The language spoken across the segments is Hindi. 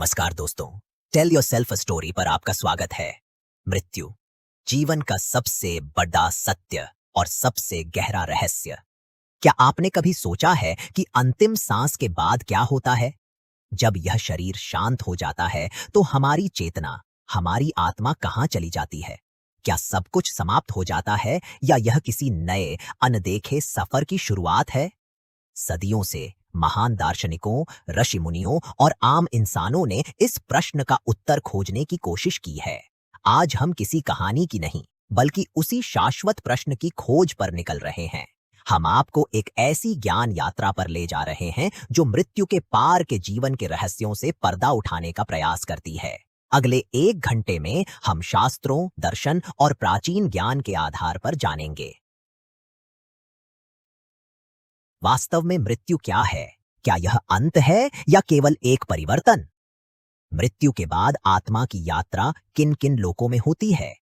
नमस्कार दोस्तों, tell yourself a story पर आपका स्वागत है। मृत्यु जीवन का सबसे बड़ा सत्य और सबसे गहरा रहस्य। क्या आपने कभी सोचा है कि अंतिम सांस के बाद क्या होता है? जब यह शरीर शांत हो जाता है तो हमारी चेतना, हमारी आत्मा कहाँ चली जाती है? क्या सब कुछ समाप्त हो जाता है या यह किसी नए अनदेखे सफर की शुरुआत है? सदियों से महान दार्शनिकों, ऋषि मुनियों और आम इंसानों ने इस प्रश्न का उत्तर खोजने की कोशिश की है। आज हम किसी कहानी की नहीं, बल्कि उसी शाश्वत प्रश्न की खोज पर निकल रहे हैं। हम आपको एक ऐसी ज्ञान यात्रा पर ले जा रहे हैं जो मृत्यु के पार के जीवन के रहस्यों से पर्दा उठाने का प्रयास करती है। अगले 1 घंटे में हम शास्त्रों, दर्शन और प्राचीन ज्ञान के आधार पर जानेंगे वास्तव में मृत्यु क्या है। क्या यह अंत है या केवल एक परिवर्तन? मृत्यु के बाद आत्मा की यात्रा किन किन लोकों में होती है?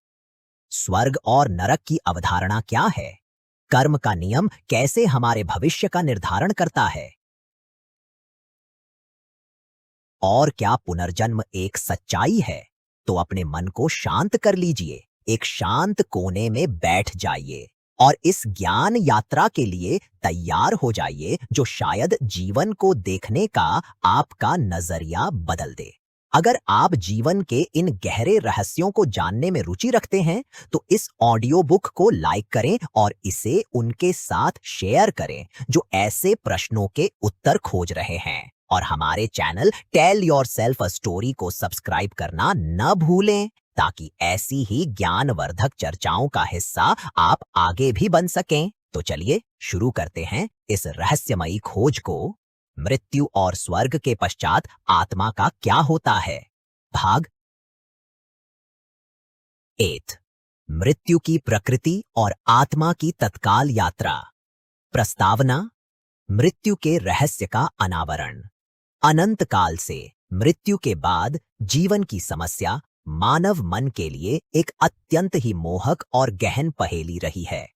स्वर्ग और नरक की अवधारणा क्या है? कर्म का नियम कैसे हमारे भविष्य का निर्धारण करता है? और क्या पुनर्जन्म एक सच्चाई है? तो अपने मन को शांत कर लीजिए, एक शांत कोने में बैठ जाइए और इस ज्ञान यात्रा के लिए तैयार हो जाइए जो शायद जीवन को देखने का आपका नजरिया बदल दे। अगर आप जीवन के इन गहरे रहस्यों को जानने में रुचि रखते हैं तो इस ऑडियो बुक को लाइक करें और इसे उनके साथ शेयर करें जो ऐसे प्रश्नों के उत्तर खोज रहे हैं। और हमारे channel tell yourself a story को सब्सक्राइब करना न भूलें ताकि ऐसी ही ज्ञानवर्धक चर्चाओं का हिस्सा आप आगे भी बन सकें। तो चलिए शुरू करते हैं इस रहस्यमयी खोज को। मृत्यु और स्वर्ग के पश्चात आत्मा का क्या होता है? भाग 8। मृत्यु की प्रकृति और आत्मा की तत्काल यात्रा। प्रस्तावना: मृत्यु के रहस्य का अनावरण। अनंत काल से मृत्यु के बाद जीवन की समस्या मानव मन के लिए एक अत्यंत ही मोहक और गहन पहेली रही है।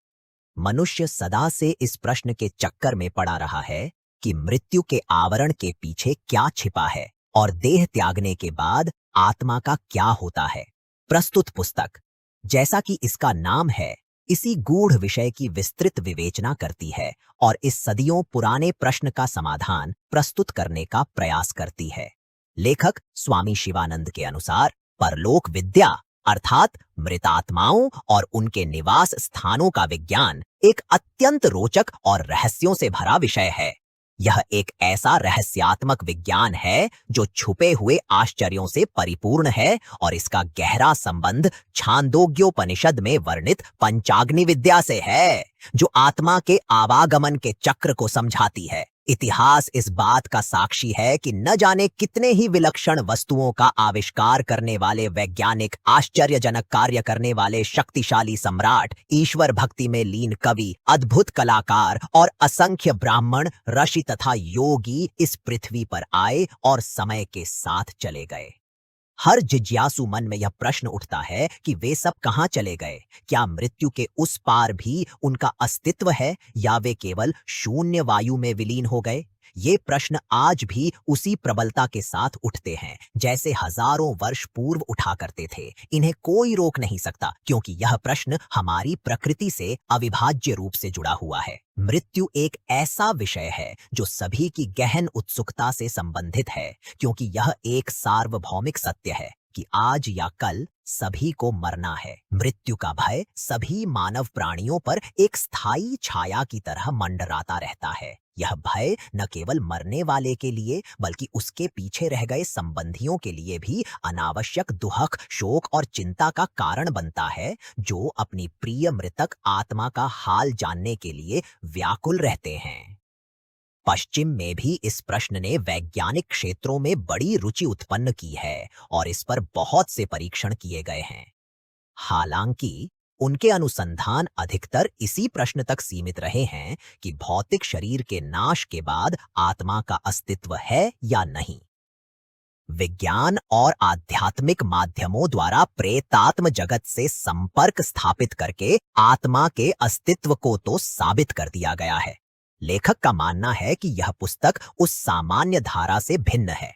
मनुष्य सदा से इस प्रश्न के चक्कर में पड़ा रहा है कि मृत्यु के आवरण के पीछे क्या छिपा है और देह त्यागने के बाद आत्मा का क्या होता है। प्रस्तुत पुस्तक, जैसा कि इसका नाम है, इसी गूढ़ विषय की विस्तृत विवेचना करती है और इस सदियों पुराने प्रश्न का समाधान प्रस्तुत करने का प्रयास करती है। लेखक स्वामी शिवानंद के अनुसार परलोक विद्या अर्थात मृतात्माओं और उनके निवास स्थानों का विज्ञान एक अत्यंत रोचक और रहस्यों से भरा विषय है। यह एक ऐसा रहस्यात्मक विज्ञान है जो छुपे हुए आश्चर्यों से परिपूर्ण है और इसका गहरा संबंध छांदोग्योपनिषद में वर्णित पंचाग्नि विद्या से है, जो आत्मा के आवागमन के चक्र को समझाती है। इतिहास इस बात का साक्षी है कि न जाने कितने ही विलक्षण वस्तुओं का आविष्कार करने वाले वैज्ञानिक, आश्चर्यजनक कार्य करने वाले शक्तिशाली सम्राट, ईश्वर भक्ति में लीन कवि, अद्भुत कलाकार और असंख्य ब्राह्मण, ऋषि तथा योगी इस पृथ्वी पर आए और समय के साथ चले गए। हर जिज्ञासु मन में यह प्रश्न उठता है कि वे सब कहाँ चले गए? क्या मृत्यु के उस पार भी उनका अस्तित्व है या वे केवल शून्य वायु में विलीन हो गए? ये प्रश्न आज भी उसी प्रबलता के साथ उठते हैं जैसे हजारों वर्ष पूर्व उठा करते थे। इन्हें कोई रोक नहीं सकता क्योंकि यह प्रश्न हमारी प्रकृति से अविभाज्य रूप से जुड़ा हुआ है। मृत्यु एक ऐसा विषय है जो सभी की गहन उत्सुकता से संबंधित है क्योंकि यह एक सार्वभौमिक सत्य है कि आज या कल सभी को मरना है। मृत्यु का भय सभी मानव प्राणियों पर एक स्थायी छाया की तरह मंडराता रहता है। यह भय न केवल मरने वाले के लिए बल्कि उसके पीछे रह गए संबंधियों के लिए भी अनावश्यक दुहक, शोक और चिंता का कारण बनता है, जो अपनी प्रिय मृतक आत्मा का हाल जानने के लिए व्याकुल रहते हैं। पश्चिम में भी इस प्रश्न ने वैज्ञानिक क्षेत्रों में बड़ी रुचि उत्पन्न की है और इस पर बहुत से परीक्षण किए गए हैं। हालांकि उनके अनुसंधान अधिकतर इसी प्रश्न तक सीमित रहे हैं कि भौतिक शरीर के नाश के बाद आत्मा का अस्तित्व है या नहीं। विज्ञान और आध्यात्मिक माध्यमों द्वारा प्रेतात्म जगत से संपर्क स्थापित करके आत्मा के अस्तित्व को तो साबित कर दिया गया है। लेखक का मानना है कि यह पुस्तक उस सामान्य धारा से भिन्न है।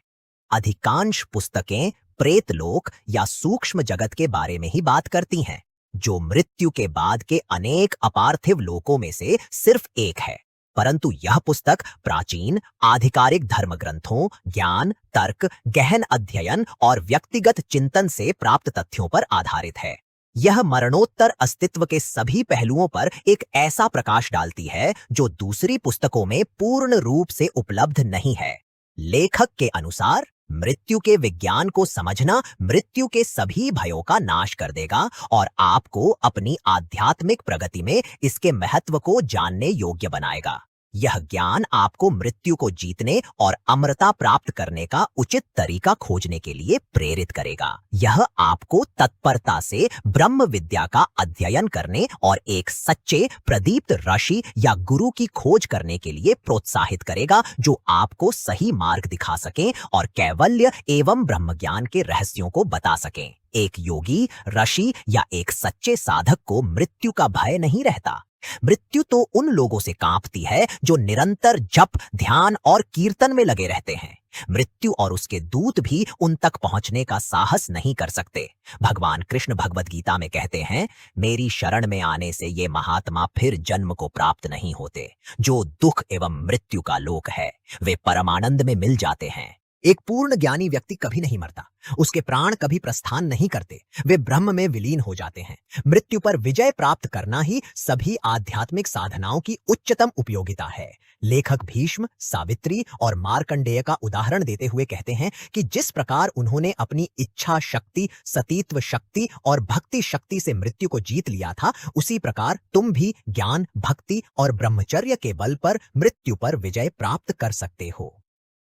अधिकांश पुस्तकें प्रेतलोक या सूक्ष्म जगत के बारे में ही बात करती हैं, जो मृत्यु के बाद के अनेक अपार्थिव लोकों में से सिर्फ एक है। परंतु यह पुस्तक प्राचीन आधिकारिक धर्म ग्रंथों, ज्ञान, तर्क, गहन अध्ययन और व्यक्तिगत चिंतन से प्राप्त तथ्यों पर आधारित है। यह मरणोत्तर अस्तित्व के सभी पहलुओं पर एक ऐसा प्रकाश डालती है जो दूसरी पुस्तकों में पूर्ण रूप से उपलब्ध नहीं है। लेखक के अनुसार मृत्यु के विज्ञान को समझना मृत्यु के सभी भयों का नाश कर देगा और आपको अपनी आध्यात्मिक प्रगति में इसके महत्व को जानने योग्य बनाएगा। यह ज्ञान आपको मृत्यु को जीतने और अमरता प्राप्त करने का उचित तरीका खोजने के लिए प्रेरित करेगा। यह आपको तत्परता से ब्रह्म विद्या का अध्ययन करने और एक सच्चे प्रदीप्त ऋषि या गुरु की खोज करने के लिए प्रोत्साहित करेगा, जो आपको सही मार्ग दिखा सके और कैवल्य एवं ब्रह्म ज्ञान के रहस्यों को बता सके। एक योगी, ऋषि या एक सच्चे साधक को मृत्यु का भय नहीं रहता। मृत्यु तो उन लोगों से कांपती है जो निरंतर जप, ध्यान और कीर्तन में लगे रहते हैं। मृत्यु और उसके दूत भी उन तक पहुंचने का साहस नहीं कर सकते। भगवान कृष्ण भगवद गीता में कहते हैं, मेरी शरण में आने से ये महात्मा फिर जन्म को प्राप्त नहीं होते। जो दुख एवं मृत्यु का लोक है, वे परमानंद में मिल जाते हैं। एक पूर्ण ज्ञानी व्यक्ति कभी नहीं मरता, उसके प्राण कभी प्रस्थान नहीं करते, वे ब्रह्म में विलीन हो जाते हैं। मृत्यु पर विजय प्राप्त करना ही सभी आध्यात्मिक साधनाओं की उच्चतम उपयोगिता है। लेखक भीष्म, सावित्री और मार्कंडेय का उदाहरण देते हुए कहते हैं कि जिस प्रकार उन्होंने अपनी इच्छा शक्ति, सतीत्व शक्ति और भक्ति शक्ति से मृत्यु को जीत लिया था, उसी प्रकार तुम भी ज्ञान, भक्ति और ब्रह्मचर्य के बल पर मृत्यु पर विजय प्राप्त कर सकते हो।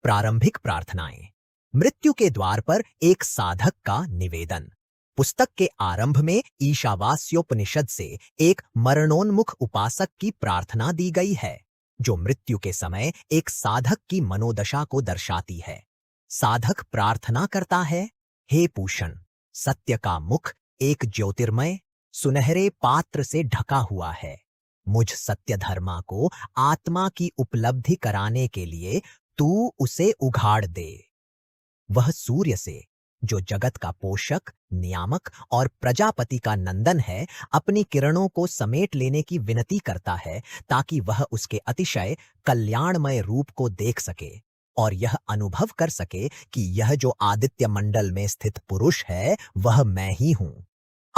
प्रारंभिक प्रार्थनाएं। मृत्यु के द्वार पर एक साधक का निवेदन। पुस्तक के आरंभ में ईशावास्योपनिषद से एक मरणोन्मुख उपासक की प्रार्थना दी गई है, जो मृत्यु के समय एक साधक की मनोदशा को दर्शाती है। साधक प्रार्थना करता है, हे पूषण, सत्य का मुख एक ज्योतिर्मय सुनहरे पात्र से ढका हुआ है। मुझ सत्य धर्मा को आत्मा की उपलब्धि कराने के लिए तू उसे उघाड़ दे। वह सूर्य से, जो जगत का पोषक, नियामक और प्रजापति का नंदन है, अपनी किरणों को समेट लेने की विनती करता है, ताकि वह उसके अतिशय कल्याणमय रूप को देख सके और यह अनुभव कर सके कि यह जो आदित्य मंडल में स्थित पुरुष है, वह मैं ही हूं।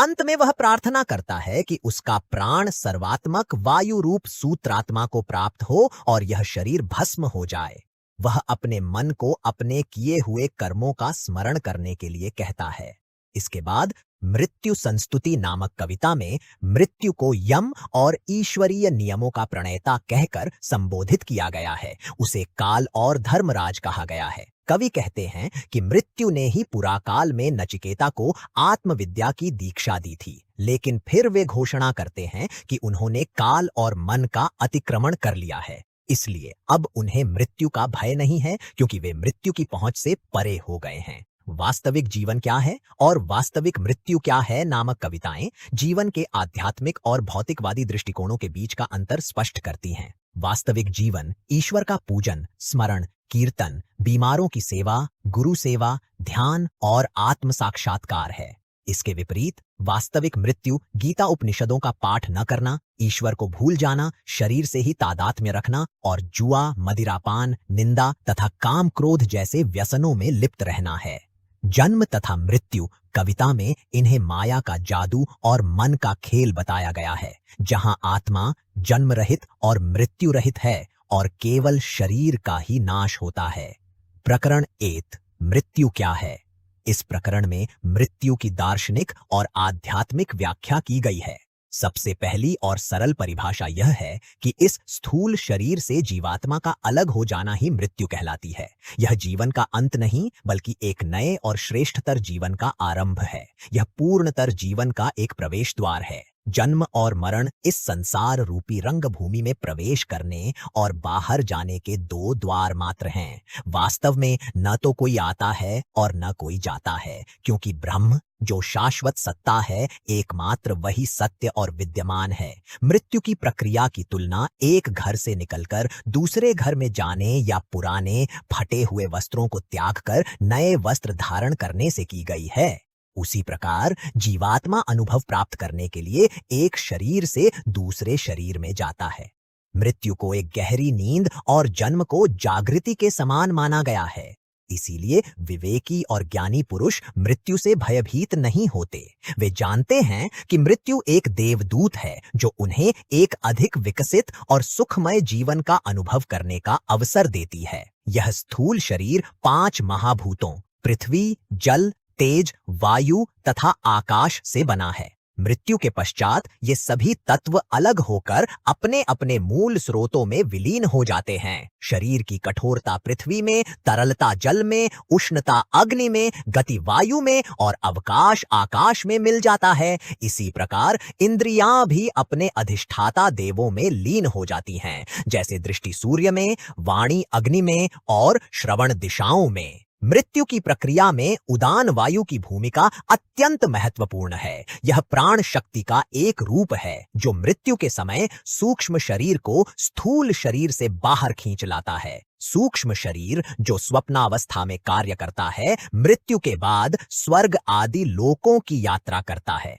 अंत में वह प्रार्थना करता है कि उसका प्राण सर्वात्मक वायु रूप सूत्रात्मा को प्राप्त हो और यह शरीर भस्म हो जाए। वह अपने मन को अपने किए हुए कर्मों का स्मरण करने के लिए कहता है। इसके बाद मृत्यु संस्तुति नामक कविता में मृत्यु को यम और ईश्वरीय नियमों का प्रणेता कहकर संबोधित किया गया है। उसे काल और धर्मराज कहा गया है। कवि कहते हैं कि मृत्यु ने ही पुराकाल में नचिकेता को आत्मविद्या की दीक्षा दी थी, लेकिन फिर वे घोषणा करते हैं कि उन्होंने काल और मन का अतिक्रमण कर लिया है। इसलिए अब उन्हें मृत्यु का भय नहीं है, क्योंकि वे मृत्यु की पहुंच से परे हो गए हैं। वास्तविक जीवन क्या है और वास्तविक मृत्यु क्या है नामक कविताएं जीवन के आध्यात्मिक और भौतिकवादी दृष्टिकोणों के बीच का अंतर स्पष्ट करती हैं। वास्तविक जीवन ईश्वर का पूजन, स्मरण, कीर्तन, बीमारों की सेवा, गुरु सेवा, ध्यान और आत्म साक्षात्कार है। इसके विपरीत वास्तविक मृत्यु गीता उपनिषदों का पाठ न करना, ईश्वर को भूल जाना, शरीर से ही तादात्म्य रखना और जुआ, मदिरापान, निंदा तथा काम क्रोध जैसे व्यसनों में लिप्त रहना है। जन्म तथा मृत्यु कविता में इन्हें माया का जादू और मन का खेल बताया गया है, जहां आत्मा जन्म रहित और मृत्यु रहित है और केवल शरीर का ही नाश होता है। प्रकरण 8 मृत्यु क्या है? इस प्रकरण में मृत्यु की दार्शनिक और आध्यात्मिक व्याख्या की गई है। सबसे पहली और सरल परिभाषा यह है कि इस स्थूल शरीर से जीवात्मा का अलग हो जाना ही मृत्यु कहलाती है। यह जीवन का अंत नहीं, बल्कि एक नए और श्रेष्ठतर जीवन का आरंभ है। यह पूर्णतर जीवन का एक प्रवेश द्वार है। जन्म और मरण इस संसार रूपी रंगभूमि में प्रवेश करने और बाहर जाने के दो द्वार मात्र हैं। वास्तव में न तो कोई आता है और न कोई जाता है, क्योंकि ब्रह्म जो शाश्वत सत्ता है, एकमात्र वही सत्य और विद्यमान है। मृत्यु की प्रक्रिया की तुलना एक घर से निकलकर दूसरे घर में जाने या पुराने फटे हुए वस्त्रों को त्याग कर नए वस्त्र धारण करने से की गई है। उसी प्रकार जीवात्मा अनुभव प्राप्त करने के लिए एक शरीर से दूसरे शरीर में जाता है। मृत्यु को एक गहरी नींद और जन्म को जागृति के समान माना गया है। इसीलिए विवेकी और ज्ञानी पुरुष मृत्यु से भयभीत नहीं होते। वे जानते हैं कि मृत्यु एक देवदूत है जो उन्हें एक अधिक विकसित और सुखमय जीवन का अनुभव करने का अवसर देती है। यह स्थूल शरीर 5 महाभूतों पृथ्वी, जल, तेज, वायु तथा आकाश से बना है। मृत्यु के पश्चात ये सभी तत्व अलग होकर अपने अपने मूल स्रोतों में विलीन हो जाते हैं। शरीर की कठोरता पृथ्वी में, तरलता जल में, उष्णता अग्नि में, गति वायु में और अवकाश आकाश में मिल जाता है। इसी प्रकार इंद्रियां भी अपने अधिष्ठाता देवों में लीन हो जाती हैं, जैसे दृष्टि सूर्य में, वाणी अग्नि में और श्रवण दिशाओं में। मृत्यु की प्रक्रिया में उदान वायु की भूमिका अत्यंत महत्वपूर्ण है। यह प्राण शक्ति का एक रूप है जो मृत्यु के समय सूक्ष्म शरीर को स्थूल शरीर से बाहर खींच लाता है। सूक्ष्म शरीर जो स्वप्नावस्था में कार्य करता है, मृत्यु के बाद स्वर्ग आदि लोकों की यात्रा करता है।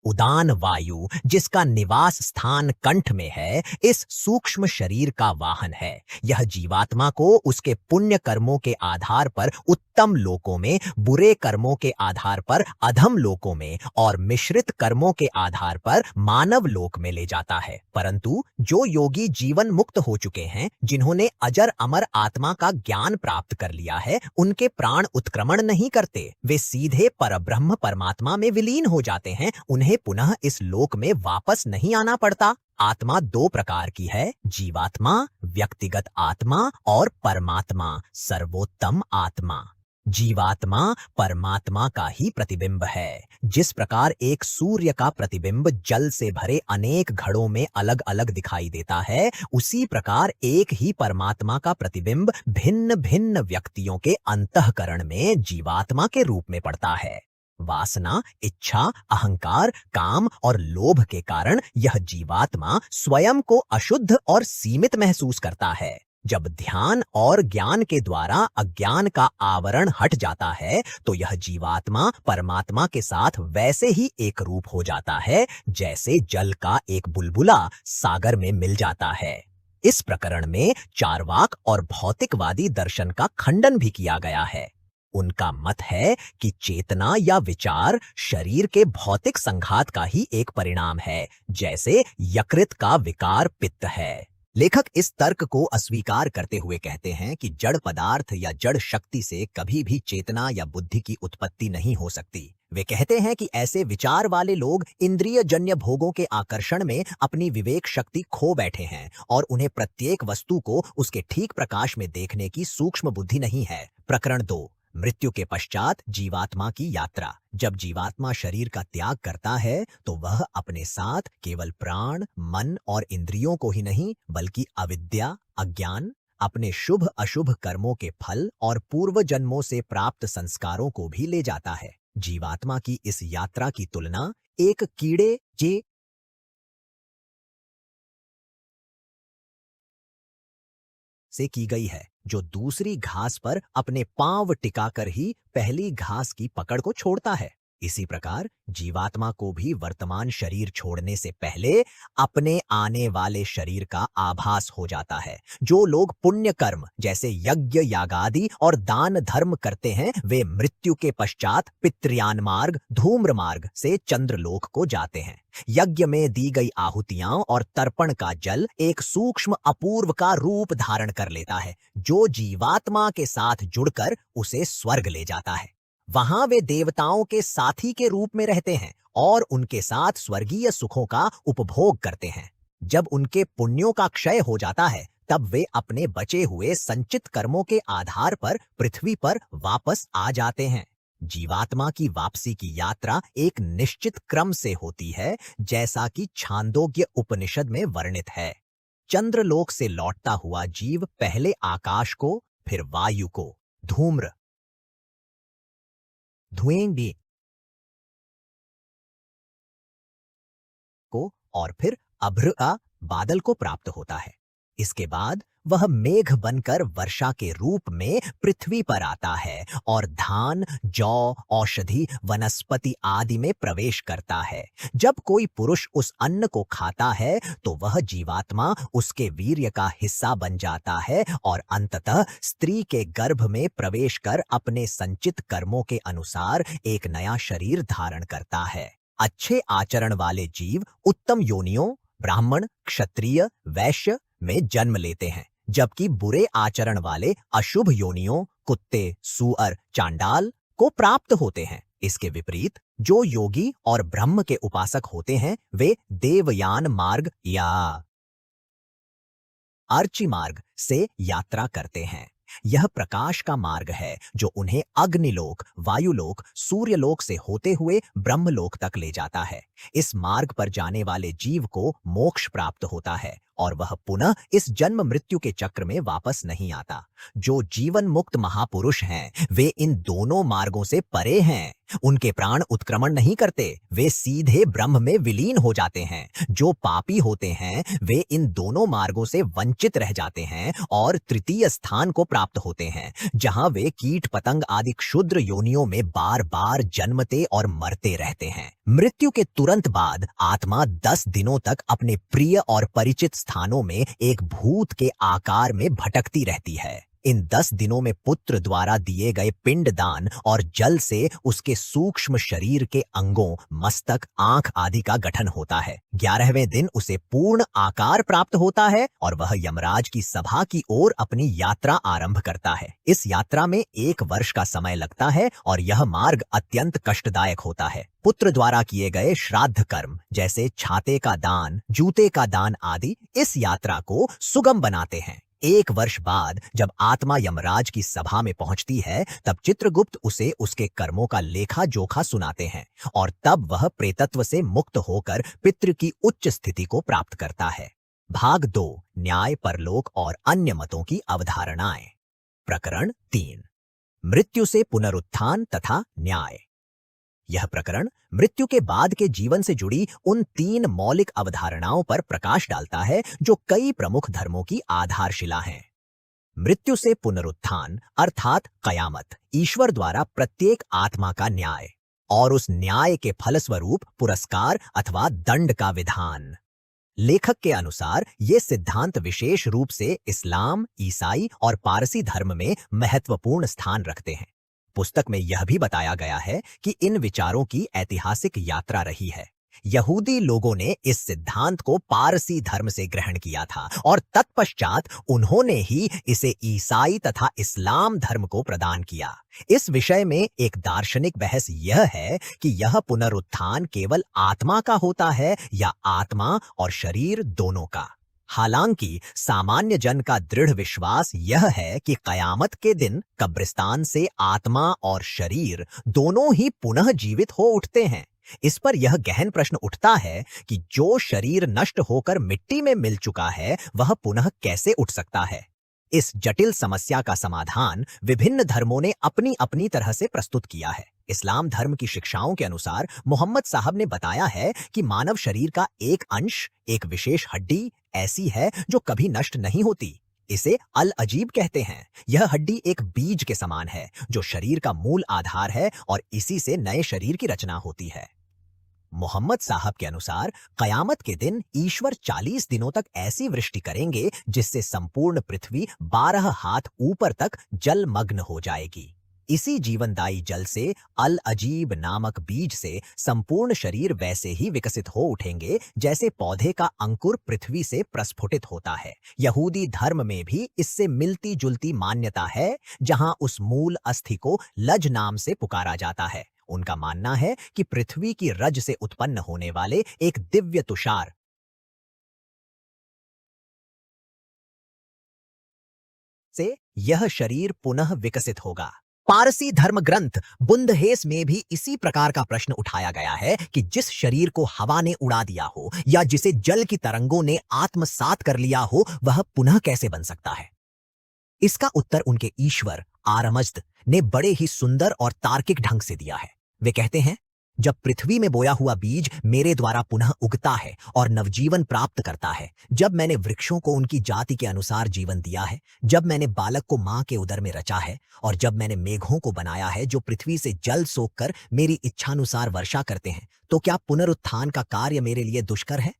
उदान वायु जिसका निवास स्थान कंठ में है, इस सूक्ष्म शरीर का वाहन है। यह जीवात्मा को उसके पुण्य कर्मों के आधार पर उत्तम लोकों में, बुरे कर्मों के आधार पर अधम लोकों में और मिश्रित कर्मों के आधार पर मानव लोक में ले जाता है। परंतु जो योगी जीवन मुक्त हो चुके हैं, जिन्होंने अजर अमर आत्मा का ज्ञान प्राप्त कर लिया है, उनके प्राण उत्क्रमण नहीं करते। वे सीधे परब्रह्म परमात्मा में विलीन हो जाते हैं। उन्हें पुनः इस लोक में वापस नहीं आना पड़ता। आत्मा 2 प्रकार की है, जीवात्मा, व्यक्तिगत आत्मा और परमात्मा, सर्वोत्तम आत्मा। जीवात्मा परमात्मा का ही प्रतिबिंब है। जिस प्रकार एक सूर्य का प्रतिबिंब जल से भरे अनेक घड़ों में अलग अलग दिखाई देता है, उसी प्रकार एक ही परमात्मा का प्रतिबिंब भिन्न भिन्न व्यक्तियों के अंतःकरण में जीवात्मा के रूप में पड़ता है। वासना, इच्छा, अहंकार, काम और लोभ के कारण यह जीवात्मा स्वयं को अशुद्ध और सीमित महसूस करता है। जब ध्यान और ज्ञान के द्वारा अज्ञान का आवरण हट जाता है, तो यह जीवात्मा परमात्मा के साथ वैसे ही एक रूप हो जाता है, जैसे जल का एक बुलबुला सागर में मिल जाता है। इस प्रकरण में चार्वाक और भौतिकवादी दर्शन का खंडन भी किया गया है। उनका मत है कि चेतना या विचार शरीर के भौतिक संघात का ही एक परिणाम है, जैसे यकृत का विकार पित्त है। लेखक इस तर्क को अस्वीकार करते हुए कहते हैं कि जड़ पदार्थ या जड़ शक्ति से कभी भी चेतना या बुद्धि की उत्पत्ति नहीं हो सकती। वे कहते हैं कि ऐसे विचार वाले लोग इंद्रिय जन्य भोगों के आकर्षण में अपनी विवेक शक्ति खो बैठे हैं और उन्हें प्रत्येक वस्तु को उसके ठीक प्रकाश में देखने की सूक्ष्म बुद्धि नहीं है। प्रकरण 2, मृत्यु के पश्चात जीवात्मा की यात्रा। जब जीवात्मा शरीर का त्याग करता है, तो वह अपने साथ केवल प्राण, मन और इंद्रियों को ही नहीं, बल्कि अविद्या, अज्ञान, अपने शुभ अशुभ कर्मों के फल और पूर्व जन्मों से प्राप्त संस्कारों को भी ले जाता है। जीवात्मा की इस यात्रा की तुलना एक कीड़े से की गई है, जो दूसरी घास पर अपने पांव टिकाकर ही पहली घास की पकड़ को छोड़ता है। इसी प्रकार जीवात्मा को भी वर्तमान शरीर छोड़ने से पहले अपने आने वाले शरीर का आभास हो जाता है। जो लोग पुण्य कर्म जैसे यज्ञ यागादि और दान धर्म करते हैं, वे मृत्यु के पश्चात पितृयान मार्ग, धूम्र मार्ग से चंद्रलोक को जाते हैं। यज्ञ में दी गई आहुतियां और तर्पण का जल एक सूक्ष्म अपूर्व का रूप धारण कर लेता है, जो जीवात्मा के साथ जुड़कर उसे स्वर्ग ले जाता है। वहां वे देवताओं के साथी के रूप में रहते हैं और उनके साथ स्वर्गीय सुखों का उपभोग करते हैं। जब उनके पुण्यों का क्षय हो जाता है, तब वे अपने बचे हुए संचित कर्मों के आधार पर पृथ्वी पर वापस आ जाते हैं। जीवात्मा की वापसी की यात्रा एक निश्चित क्रम से होती है, जैसा कि छांदोग्य उपनिषद में वर्णित है। चंद्रलोक से लौटता हुआ जीव पहले आकाश को, फिर वायु को, धूम्र धुएं को और फिर अभ्र का बादल को प्राप्त होता है। इसके बाद वह मेघ बनकर वर्षा के रूप में पृथ्वी पर आता है और धान, जौ, औषधि, वनस्पति आदि में प्रवेश करता है। जब कोई पुरुष उस अन्न को खाता है तो वह जीवात्मा उसके वीर्य का हिस्सा बन जाता है और अंततः स्त्री के गर्भ में प्रवेश कर अपने संचित कर्मों के अनुसार एक नया शरीर धारण करता है। अच्छे आचरण वाले जीव उत्तम योनियों, ब्राह्मण, क्षत्रिय, वैश्य में जन्म लेते हैं, जबकि बुरे आचरण वाले अशुभ योनियों, कुत्ते, सूअर, चांडाल को प्राप्त होते हैं। इसके विपरीत जो योगी और ब्रह्म के उपासक होते हैं वे देवयान मार्ग या अर्ची मार्ग से यात्रा करते हैं। यह प्रकाश का मार्ग है जो उन्हें अग्निलोक, वायुलोक, सूर्यलोक से होते हुए ब्रह्मलोक तक ले जाता है। इस मार्ग पर जाने वाले जीव को मोक्ष प्राप्त होता है और वह पुनः इस जन्म मृत्यु के चक्र में वापस नहीं आता। जो जीवन मुक्त महापुरुष हैं, वे इन दोनों मार्गों से परे हैं। उनके प्राण उत्क्रमण नहीं करते, वे सीधे ब्रह्म में विलीन हो जाते हैं। जो पापी होते हैं वे इन दोनों मार्गों से वंचित रह जाते हैं और तृतीय स्थान को प्राप्त होते हैं, जहां वे कीट पतंग आदि क्षुद्र योनियों में बार बार जन्मते और मरते रहते हैं। मृत्यु के तुरंत बाद आत्मा 10 दिनों तक अपने प्रिय और परिचित स्थानों में एक भूत के आकार में भटकती रहती है। इन 10 दिनों में पुत्र द्वारा दिए गए पिंडदान और जल से उसके सूक्ष्म शरीर के अंगों, मस्तक, आंख आदि का गठन होता है। 11वें दिन उसे पूर्ण आकार प्राप्त होता है और वह यमराज की सभा की ओर अपनी यात्रा आरंभ करता है। इस यात्रा में 1 वर्ष का समय लगता है और यह मार्ग अत्यंत कष्टदायक होता है। पुत्र द्वारा किए गए श्राद्ध कर्म जैसे छाते का दान, जूते का दान आदि इस यात्रा को सुगम बनाते हैं। 1 वर्ष बाद जब आत्मा यमराज की सभा में पहुंचती है, तब चित्रगुप्त उसे उसके कर्मों का लेखा जोखा सुनाते हैं और तब वह प्रेतत्व से मुक्त होकर पितृ की उच्च स्थिति को प्राप्त करता है। भाग 2, न्याय, परलोक और अन्य मतों की अवधारणाएं। प्रकरण 3, मृत्यु से पुनरुत्थान तथा न्याय। यह प्रकरण मृत्यु के बाद के जीवन से जुड़ी उन 3 मौलिक अवधारणाओं पर प्रकाश डालता है जो कई प्रमुख धर्मों की आधारशिला हैं। मृत्यु से पुनरुत्थान अर्थात कयामत, ईश्वर द्वारा प्रत्येक आत्मा का न्याय और उस न्याय के फलस्वरूप पुरस्कार अथवा दंड का विधान। लेखक के अनुसार ये सिद्धांत विशेष रूप से इस्लाम, ईसाई और पारसी धर्म में महत्वपूर्ण स्थान रखते हैं। पुस्तक में यह भी बताया गया है कि इन विचारों की ऐतिहासिक यात्रा रही है। यहूदी लोगों ने इस सिद्धांत को पारसी धर्म से ग्रहण किया था और तत्पश्चात उन्होंने ही इसे ईसाई तथा इस्लाम धर्म को प्रदान किया। इस विषय में एक दार्शनिक बहस यह है कि यह पुनरुत्थान केवल आत्मा का होता है या आत्मा और शरीर दोनों का। हालांकि सामान्य जन का दृढ़ विश्वास यह है कि कयामत के दिन कब्रिस्तान से आत्मा और शरीर दोनों ही पुनः जीवित हो उठते हैं। इस पर यह गहन प्रश्न उठता है कि जो शरीर नष्ट होकर मिट्टी में मिल चुका है वह पुनः कैसे उठ सकता है। इस जटिल समस्या का समाधान विभिन्न धर्मों ने अपनी अपनी तरह से प्रस्तुत किया है। इस्लाम धर्म की शिक्षाओं के अनुसार मोहम्मद साहब ने बताया है कि मानव शरीर का एक अंश, एक विशेष हड्डी ऐसी है जो कभी नष्ट नहीं होती। इसे अल अजीब कहते हैं। यह हड्डी एक बीज के समान है जो शरीर का मूल आधार है और इसी से नए शरीर की रचना होती है। मोहम्मद साहब के अनुसार कयामत के दिन ईश्वर 40 दिनों तक ऐसी वृष्टि करेंगे जिससे संपूर्ण पृथ्वी 12 हाथ ऊपर तक जलमग्न हो जाएगी। इसी जीवनदायी जल से, अल अजीब नामक बीज से संपूर्ण शरीर वैसे ही विकसित हो उठेंगे जैसे पौधे का अंकुर पृथ्वी से प्रस्फुटित होता है। यहूदी धर्म में भी इससे मिलती जुलती मान्यता है, जहां उस मूल अस्थि को लज नाम से पुकारा जाता है। उनका मानना है कि पृथ्वी की रज से उत्पन्न होने वाले एक दिव्य तुषार से यह शरीर पुनः विकसित होगा। पारसी धर्म ग्रंथ बुंदहेस में भी इसी प्रकार का प्रश्न उठाया गया है कि जिस शरीर को हवा ने उड़ा दिया हो या जिसे जल की तरंगों ने आत्मसात कर लिया हो, वह पुनः कैसे बन सकता है। इसका उत्तर उनके ईश्वर आरमज्द ने बड़े ही सुंदर और तार्किक ढंग से दिया है। वे कहते हैं, जब पृथ्वी में बोया हुआ बीज मेरे द्वारा पुनः उगता है और नवजीवन प्राप्त करता है, जब मैंने वृक्षों को उनकी जाति के अनुसार जीवन दिया है, जब मैंने बालक को मां के उदर में रचा है और जब मैंने मेघों को बनाया है जो पृथ्वी से जल सोखकर मेरी इच्छानुसार वर्षा करते हैं, तो क्या पुनरुत्थान का कार्य मेरे लिए दुष्कर है।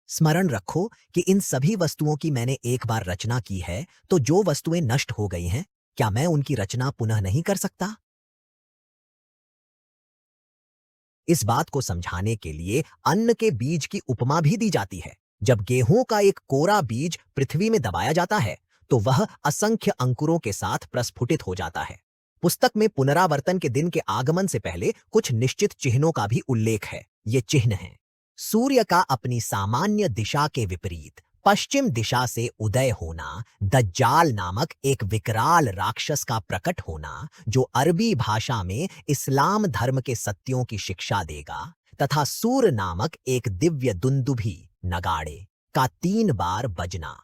स्मरण रखो कि इन सभी वस्तुओं की मैंने एक बार रचना की है, तो जो वस्तुएं नष्ट हो गई हैं, क्या मैं उनकी रचना पुनः नहीं कर सकता। इस बात को समझाने के लिए अन्न के बीज की उपमा भी दी जाती है। जब गेहूं का एक कोरा बीज पृथ्वी में दबाया जाता है, तो वह असंख्य अंकुरों के साथ प्रस्फुटित हो जाता है। पुस्तक में पुनरावर्तन के दिन के आगमन से पहले कुछ निश्चित चिन्हों का भी उल्लेख है। ये चिन्ह हैं: सूर्य का अपनी सामान्य दिशा के विपरीत पश्चिम दिशा से उदय होना, दज्जाल नामक एक विकराल राक्षस का प्रकट होना जो अरबी भाषा में इस्लाम धर्म के सत्यों की शिक्षा देगा, तथा सूर नामक एक दिव्य दुंदुभी नगाड़े का 3 बार बजना।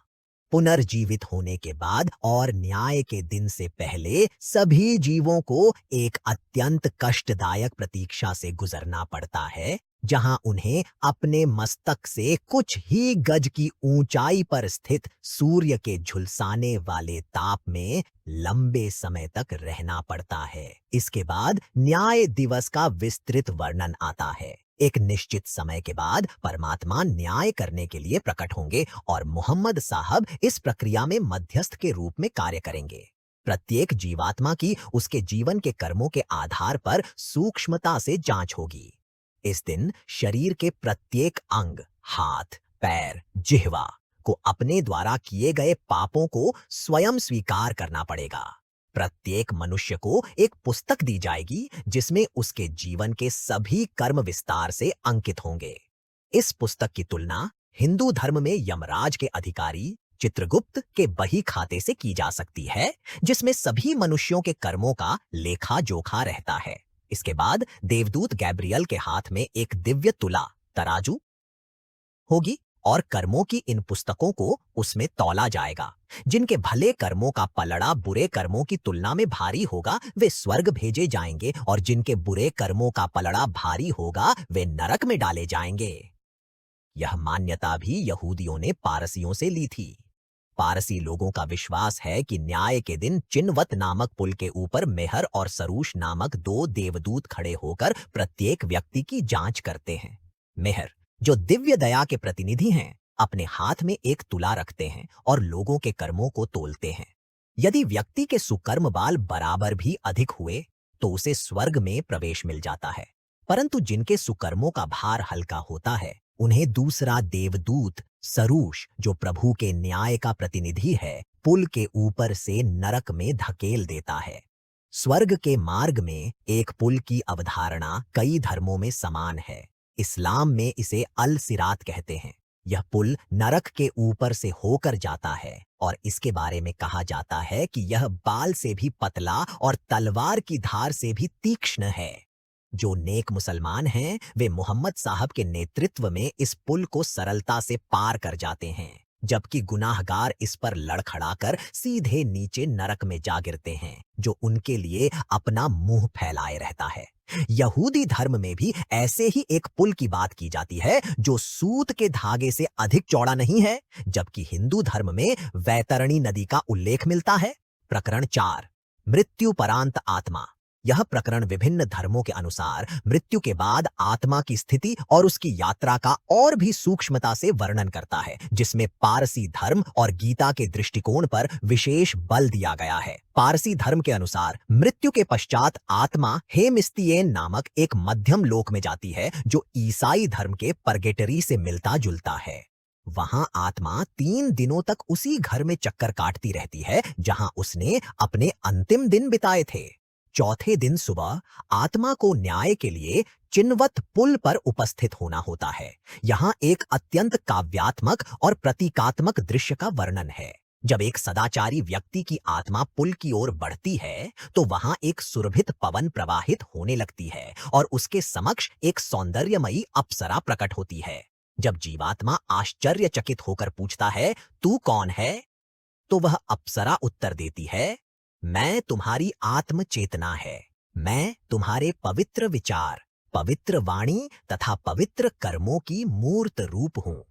पुनर्जीवित होने के बाद और न्याय के दिन से पहले सभी जीवों को एक अत्यंत कष्टदायक प्रतीक्षा से गुजरना पड़ता है, जहां उन्हें अपने मस्तक से कुछ ही गज की ऊंचाई पर स्थित सूर्य के झुलसाने वाले ताप में लंबे समय तक रहना पड़ता है। इसके बाद न्याय दिवस का विस्तृत वर्णन आता है। एक निश्चित समय के बाद परमात्मा न्याय करने के लिए प्रकट होंगे और मोहम्मद साहब इस प्रक्रिया में मध्यस्थ के रूप में कार्य करेंगे। प्रत्येक जीवात्मा की उसके जीवन के कर्मों के आधार पर सूक्ष्मता से जांच होगी। इस दिन शरीर के प्रत्येक अंग, हाथ, पैर, जिह्वा को अपने द्वारा किए गए पापों को स्वयं स्वीकार करना पड़ेगा। प्रत्येक मनुष्य को एक पुस्तक दी जाएगी जिसमें उसके जीवन के सभी कर्म विस्तार से अंकित होंगे। इस पुस्तक की तुलना हिंदू धर्म में यमराज के अधिकारी चित्रगुप्त के बही खाते से की जा सकती है, जिसमें सभी मनुष्यों के कर्मों का लेखा जोखा रहता है। इसके बाद देवदूत गैब्रियल के हाथ में एक दिव्य तुला तराजू होगी और कर्मों की इन पुस्तकों को उसमें तौला जाएगा। जिनके भले कर्मों का पलड़ा बुरे कर्मों की तुलना में भारी होगा, वे स्वर्ग भेजे जाएंगे और जिनके बुरे कर्मों का पलड़ा भारी होगा, वे नरक में डाले जाएंगे। यह मान्यता भी यहूदियों ने पारसियों से ली थी। पारसी लोगों का विश्वास है कि न्याय के दिन चिन्वत नामक पुल के ऊपर मेहर और सरूष नामक 2 देवदूत खड़े होकर प्रत्येक व्यक्ति की जांच करते हैं। मेहर, जो दिव्य दया के प्रतिनिधि हैं, अपने हाथ में एक तुला रखते हैं और लोगों के कर्मों को तोलते हैं। यदि व्यक्ति के सुकर्म बाल बराबर भी अधिक हुए, तो उसे स्वर्ग में प्रवेश मिल जाता है। परंतु जिनके सुकर्मों का भार हल्का होता है, उन्हें दूसरा देवदूत सरूष, जो प्रभु के न्याय का प्रतिनिधि है, पुल के ऊपर से नरक में धकेल देता है। स्वर्ग के मार्ग में एक पुल की अवधारणा कई धर्मों में समान है। इस्लाम में इसे अल सिरात कहते हैं। यह पुल नरक के ऊपर से होकर जाता है और इसके बारे में कहा जाता है कि यह बाल से भी पतला और तलवार की धार से भी तीक्ष्ण है। जो नेक मुसलमान हैं, वे मोहम्मद साहब के नेतृत्व में इस पुल को सरलता से पार कर जाते हैं, जबकि गुनाहगार इस पर लड़खड़ाकर सीधे नीचे नरक में जा गिरते हैं, जो उनके लिए अपना मुंह फैलाए रहता है। यहूदी धर्म में भी ऐसे ही एक पुल की बात की जाती है, जो सूत के धागे से अधिक चौड़ा नहीं है, जबकि हिंदू धर्म में वैतरणी नदी का उल्लेख मिलता है। प्रकरण 4, मृत्यु परांत आत्मा। यह प्रकरण विभिन्न धर्मों के अनुसार मृत्यु के बाद आत्मा की स्थिति और उसकी यात्रा का और भी सूक्ष्मता से वर्णन करता है, जिसमें पारसी धर्म और गीता के दृष्टिकोण पर विशेष बल दिया गया है। पारसी धर्म के अनुसार मृत्यु के पश्चात आत्मा हेमिस्तियेन नामक एक मध्यम लोक में जाती है, जो ईसाई धर्म के परगेटरी से मिलता जुलता है। वहां आत्मा 3 दिनों तक उसी घर में चक्कर काटती रहती है जहां उसने अपने अंतिम दिन बिताए थे। चौथे दिन सुबह आत्मा को न्याय के लिए चिन्वत पुल पर उपस्थित होना होता है। यहाँ एक अत्यंत काव्यात्मक और प्रतीकात्मक दृश्य का वर्णन है। जब एक सदाचारी व्यक्ति की आत्मा पुल की ओर बढ़ती है तो वहां एक सुरभित पवन प्रवाहित होने लगती है और उसके समक्ष एक सौंदर्यमयी अप्सरा प्रकट होती है। जब जीवात्मा आश्चर्यचकित होकर पूछता है, तू कौन है? तो वह अप्सरा उत्तर देती है, मैं तुम्हारी आत्म चेतना है। मैं तुम्हारे पवित्र विचार, पवित्र वाणी तथा पवित्र कर्मों की मूर्त रूप हूं।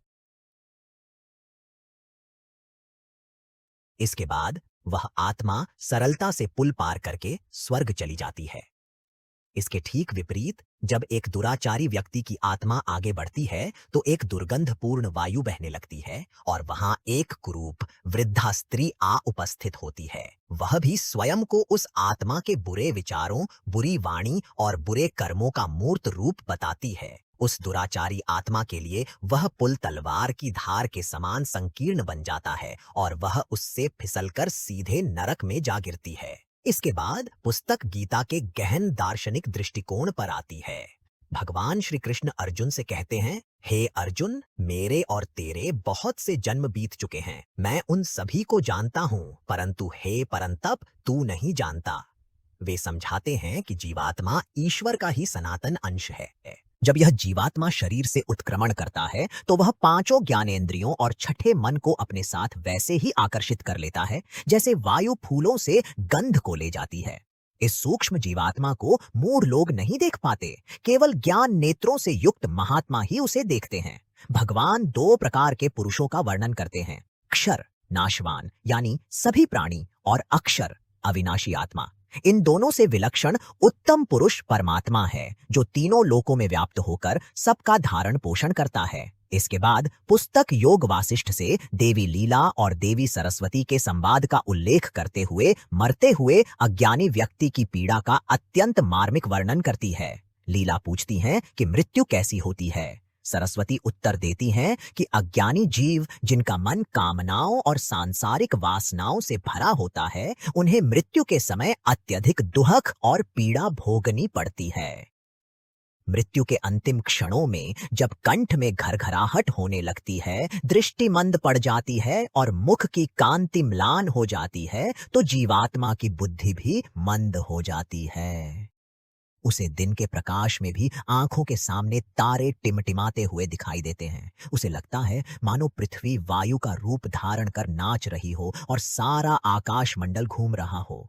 इसके बाद वह आत्मा सरलता से पुल पार करके स्वर्ग चली जाती है। इसके ठीक विपरीत जब एक दुराचारी व्यक्ति की आत्मा आगे बढ़ती है तो एक दुर्गंधपूर्ण वायु बहने लगती है और वहां एक कुरूप वृद्धा स्त्री आ उपस्थित होती है। वह भी स्वयं को उस आत्मा के बुरे विचारों, बुरी वाणी और बुरे कर्मों का मूर्त रूप बताती है। उस दुराचारी आत्मा के लिए वह पुल तलवार की धार के समान संकीर्ण बन जाता है और वह उससे फिसलकर सीधे नरक में जा गिरती है। इसके बाद पुस्तक गीता के गहन दार्शनिक दृष्टिकोण पर आती है। भगवान श्री कृष्ण अर्जुन से कहते हैं, हे अर्जुन, मेरे और तेरे बहुत से जन्म बीत चुके हैं। मैं उन सभी को जानता हूँ, परंतु हे परंतप, तू नहीं जानता। वे समझाते हैं कि जीवात्मा ईश्वर का ही सनातन अंश है। जब यह जीवात्मा शरीर से उत्क्रमण करता है तो वह पांचों ज्ञानेंद्रियों और छठे मन को अपने साथ वैसे ही आकर्षित कर लेता है जैसे वायु फूलों से गंध को ले जाती है। इस सूक्ष्म जीवात्मा को मूढ़ लोग नहीं देख पाते, केवल ज्ञान नेत्रों से युक्त महात्मा ही उसे देखते हैं। भगवान दो प्रकार के पुरुषों का वर्णन करते हैं, क्षर नाशवान यानी सभी प्राणी और अक्षर अविनाशी आत्मा। इन दोनों से विलक्षण उत्तम पुरुष परमात्मा है जो तीनों लोकों में व्याप्त होकर सबका धारण पोषण करता है। इसके बाद पुस्तक योग वासिष्ठ से देवी लीला और देवी सरस्वती के संवाद का उल्लेख करते हुए मरते हुए अज्ञानी व्यक्ति की पीड़ा का अत्यंत मार्मिक वर्णन करती है। लीला पूछती है कि मृत्यु कैसी होती है। सरस्वती उत्तर देती हैं कि अज्ञानी जीव जिनका मन कामनाओं और सांसारिक वासनाओं से भरा होता है, उन्हें मृत्यु के समय अत्यधिक दुहक और पीड़ा भोगनी पड़ती है। मृत्यु के अंतिम क्षणों में जब कंठ में घरघराहट होने लगती है, दृष्टि मंद पड़ जाती है और मुख की कांति म्लान हो जाती है, तो जीवात्मा की बुद्धि भी मंद हो जाती है। उसे दिन के प्रकाश में भी आंखों के सामने तारे टिमटिमाते हुए दिखाई देते हैं। उसे लगता है मानो पृथ्वी वायु का रूप धारण कर नाच रही हो और सारा आकाश मंडल घूम रहा हो।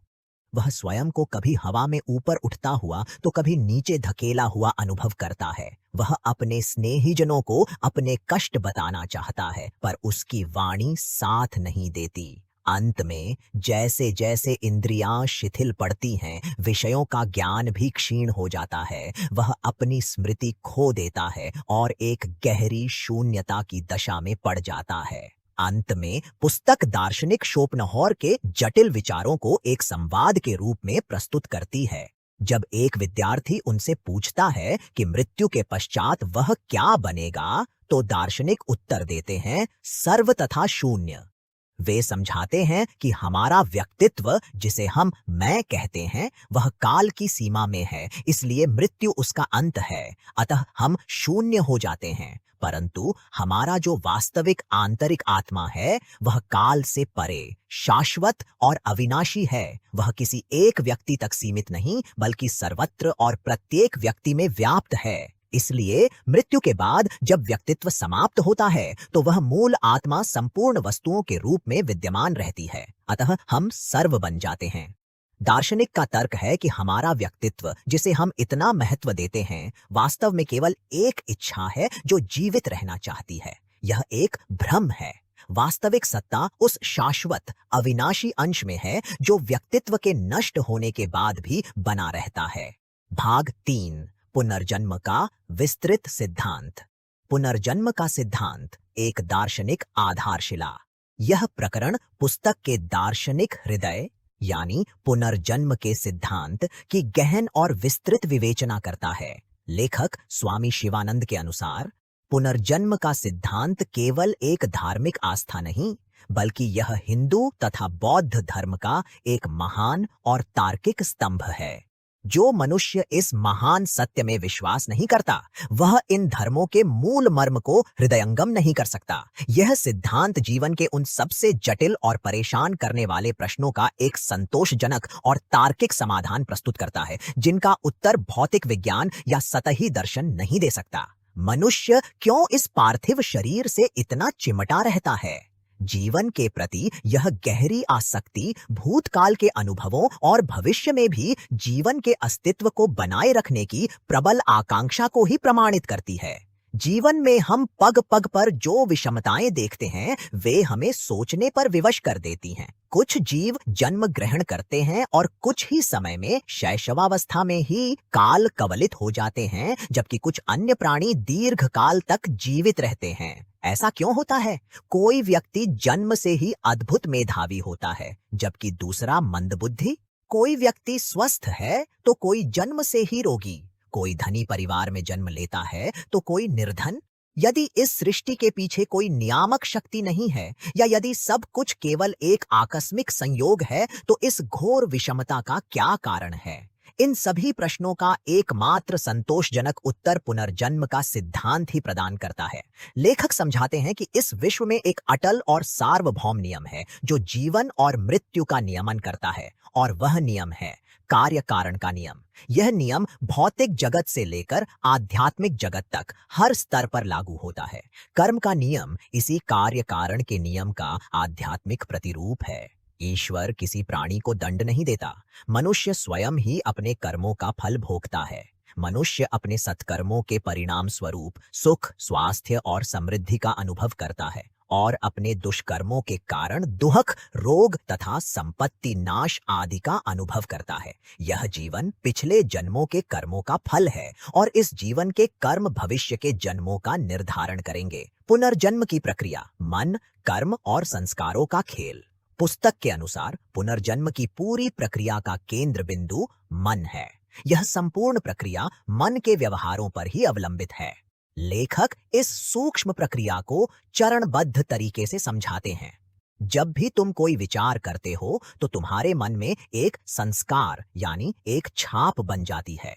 वह स्वयं को कभी हवा में ऊपर उठता हुआ तो कभी नीचे धकेला हुआ अनुभव करता है। वह अपने स्नेहीजनों को अपने कष्ट बताना चाहता है, पर उसकी वाणी साथ नहीं देती। अंत में जैसे जैसे इंद्रियां शिथिल पड़ती हैं, विषयों का ज्ञान भी क्षीण हो जाता है। वह अपनी स्मृति खो देता है और एक गहरी शून्यता की दशा में पड़ जाता है। अंत में पुस्तक दार्शनिक शोपनहौर के जटिल विचारों को एक संवाद के रूप में प्रस्तुत करती है। जब एक विद्यार्थी उनसे पूछता है कि मृत्यु के पश्चात वह क्या बनेगा, तो दार्शनिक उत्तर देते हैं, सर्व तथा शून्य। वे समझाते हैं कि हमारा व्यक्तित्व, जिसे हम मैं कहते हैं, वह काल की सीमा में है, इसलिए मृत्यु उसका अंत है। अतः हम शून्य हो जाते हैं, परंतु हमारा जो वास्तविक आंतरिक आत्मा है वह काल से परे, शाश्वत और अविनाशी है। वह किसी एक व्यक्ति तक सीमित नहीं, बल्कि सर्वत्र और प्रत्येक व्यक्ति में व्याप्त है। इसलिए मृत्यु के बाद जब व्यक्तित्व समाप्त होता है तो वह मूल आत्मा संपूर्ण वस्तुओं के रूप में विद्यमान रहती है। अतः हम सर्व बन जाते हैं। दार्शनिक का तर्क है कि हमारा व्यक्तित्व, जिसे हम इतना महत्व देते हैं, वास्तव में केवल एक इच्छा है जो जीवित रहना चाहती है। यह एक भ्रम है। वास्तविक सत्ता उस शाश्वत अविनाशी अंश में है जो व्यक्तित्व के नष्ट होने के बाद भी बना रहता है। भाग 3, पुनर्जन्म का विस्तृत सिद्धांत। पुनर्जन्म का सिद्धांत एक दार्शनिक आधारशिला। यह प्रकरण पुस्तक के दार्शनिक हृदय यानी पुनर्जन्म के सिद्धांत की गहन और विस्तृत विवेचना करता है। लेखक स्वामी शिवानंद के अनुसार पुनर्जन्म का सिद्धांत केवल एक धार्मिक आस्था नहीं, बल्कि यह हिंदू तथा बौद्ध धर्म का एक महान और तार्किक स्तंभ है। जो मनुष्य इस महान सत्य में विश्वास नहीं करता, वह इन धर्मों के मूल मर्म को हृदयंगम नहीं कर सकता। यह सिद्धांत जीवन के उन सबसे जटिल और परेशान करने वाले प्रश्नों का एक संतोषजनक और तार्किक समाधान प्रस्तुत करता है, जिनका उत्तर भौतिक विज्ञान या सतही दर्शन नहीं दे सकता। मनुष्य क्यों इस पार्थिव शरीर से इतना चिमटा रहता है? जीवन के प्रति यह गहरी आसक्ति भूतकाल के अनुभवों और भविष्य में भी जीवन के अस्तित्व को बनाए रखने की प्रबल आकांक्षा को ही प्रमाणित करती है। जीवन में हम पग पग पर जो विषमताएं देखते हैं, वे हमें सोचने पर विवश कर देती हैं। कुछ जीव जन्म ग्रहण करते हैं और कुछ ही समय में शैशवावस्था में ही काल कवलित हो जाते हैं, जबकि कुछ अन्य प्राणी दीर्घ काल तक जीवित रहते हैं। ऐसा क्यों होता है? कोई व्यक्ति जन्म से ही अद्भुत मेधावी होता है, जबकि दूसरा मंदबुद्धि। कोई व्यक्ति स्वस्थ है तो कोई जन्म से ही रोगी। कोई धनी परिवार में जन्म लेता है तो कोई निर्धन। यदि इस सृष्टि के पीछे कोई नियामक शक्ति नहीं है, या यदि सब कुछ केवल एक आकस्मिक संयोग है, तो इस घोर विषमता का क्या कारण है? इन सभी प्रश्नों का एकमात्र संतोषजनक उत्तर पुनर्जन्म का सिद्धांत ही प्रदान करता है। लेखक समझाते हैं कि इस विश्व में एक अटल और सार्वभौम नियम है जो जीवन और मृत्यु का नियमन करता है, और वह नियम है कार्य कारण का नियम। यह नियम भौतिक जगत से लेकर आध्यात्मिक जगत तक हर स्तर पर लागू होता है। कर्म का नियम इसी कार्य कारण के नियम का आध्यात्मिक प्रतिरूप है। ईश्वर किसी प्राणी को दंड नहीं देता। मनुष्य स्वयं ही अपने कर्मों का फल भोगता है। मनुष्य अपने सत्कर्मों के परिणाम स्वरूप सुख, स्वास्थ्य और समृद्धि का अनुभव करता है, और अपने दुष्कर्मों के कारण दुख, रोग तथा संपत्ति नाश आदि का अनुभव करता है। यह जीवन पिछले जन्मों के कर्मों का फल है, और इस जीवन के कर्म भविष्य के जन्मों का निर्धारण करेंगे। पुनर्जन्म की प्रक्रिया मन, कर्म और संस्कारों का खेल। पुस्तक के अनुसार पुनर्जन्म की पूरी प्रक्रिया का केंद्र बिंदु मन है। यह संपूर्ण प्रक्रिया मन के व्यवहारों पर ही अवलंबित है। लेखक इस सूक्ष्म प्रक्रिया को चरणबद्ध तरीके से समझाते हैं। जब भी तुम कोई विचार करते हो, तो तुम्हारे मन में एक संस्कार यानी एक छाप बन जाती है।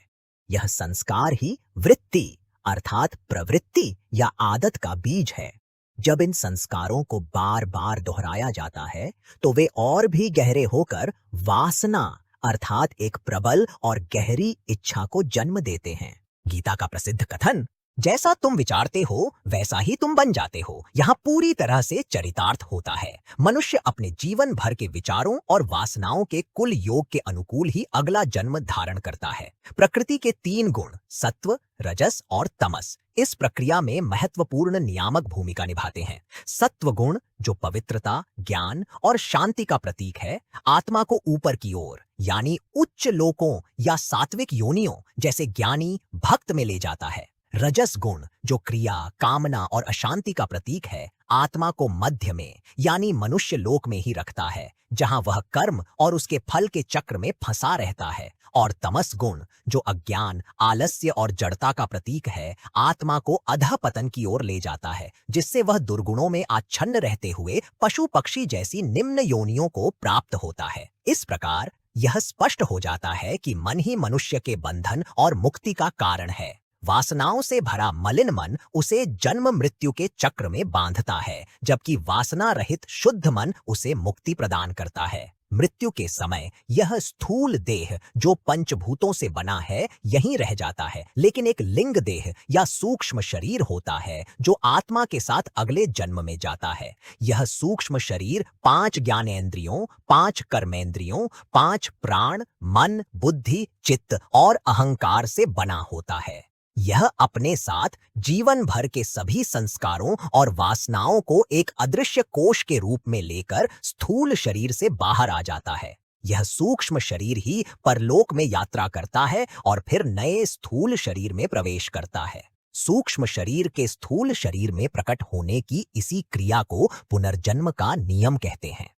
यह संस्कार ही वृत्ति अर्थात प्रवृत्ति या आदत का बीज है। जब इन संस्कारों को बार बार दोहराया जाता है, तो वे और भी गहरे होकर वासना अर्थात एक प्रबल और गहरी इच्छा को जन्म देते हैं। गीता का प्रसिद्ध कथन, जैसा तुम विचारते हो वैसा ही तुम बन जाते हो, यहाँ पूरी तरह से चरितार्थ होता है। मनुष्य अपने जीवन भर के विचारों और वासनाओं के कुल योग के अनुकूल ही अगला जन्म धारण करता है। प्रकृति के 3 गुण सत्व, रजस और तमस इस प्रक्रिया में महत्वपूर्ण नियामक भूमिका निभाते हैं। सत्व गुण, जो पवित्रता, ज्ञान और शांति का प्रतीक है, आत्मा को ऊपर की ओर यानी उच्च लोकों या सात्विक योनियों जैसे ज्ञानी भक्त में ले जाता है। रजस गुण, जो क्रिया, कामना और अशांति का प्रतीक है, आत्मा को मध्य में यानी मनुष्य लोक में ही रखता है, जहां वह कर्म और उसके फल के चक्र में फंसा रहता है। और तमस गुण, जो अज्ञान, आलस्य और जड़ता का प्रतीक है, आत्मा को अधःपतन की ओर ले जाता है, जिससे वह दुर्गुणों में आच्छन्न रहते हुए पशु पक्षी जैसी निम्न योनियों को प्राप्त होता है। इस प्रकार यह स्पष्ट हो जाता है कि मन ही मनुष्य के बंधन और मुक्ति का कारण है। वासनाओं से भरा मलिन मन उसे जन्म मृत्यु के चक्र में बांधता है, जबकि वासना रहित शुद्ध मन उसे मुक्ति प्रदान करता है। मृत्यु के समय यह स्थूल देह जो पंचभूतों से बना है यहीं रह जाता है, लेकिन एक लिंग देह या सूक्ष्म शरीर होता है जो आत्मा के साथ अगले जन्म में जाता है। यह सूक्ष्म शरीर 5 ज्ञानेंद्रियों, 5 कर्मेंद्रियों, 5 प्राण, मन, बुद्धि, चित्त और अहंकार से बना होता है। यह अपने साथ जीवन भर के सभी संस्कारों और वासनाओं को एक अदृश्य कोश के रूप में लेकर स्थूल शरीर से बाहर आ जाता है। यह सूक्ष्म शरीर ही परलोक में यात्रा करता है और फिर नए स्थूल शरीर में प्रवेश करता है। सूक्ष्म शरीर के स्थूल शरीर में प्रकट होने की इसी क्रिया को पुनर्जन्म का नियम कहते हैं।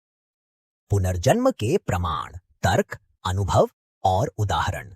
पुनर्जन्म के प्रमाण, तर्क, अनुभव और उदाहरण।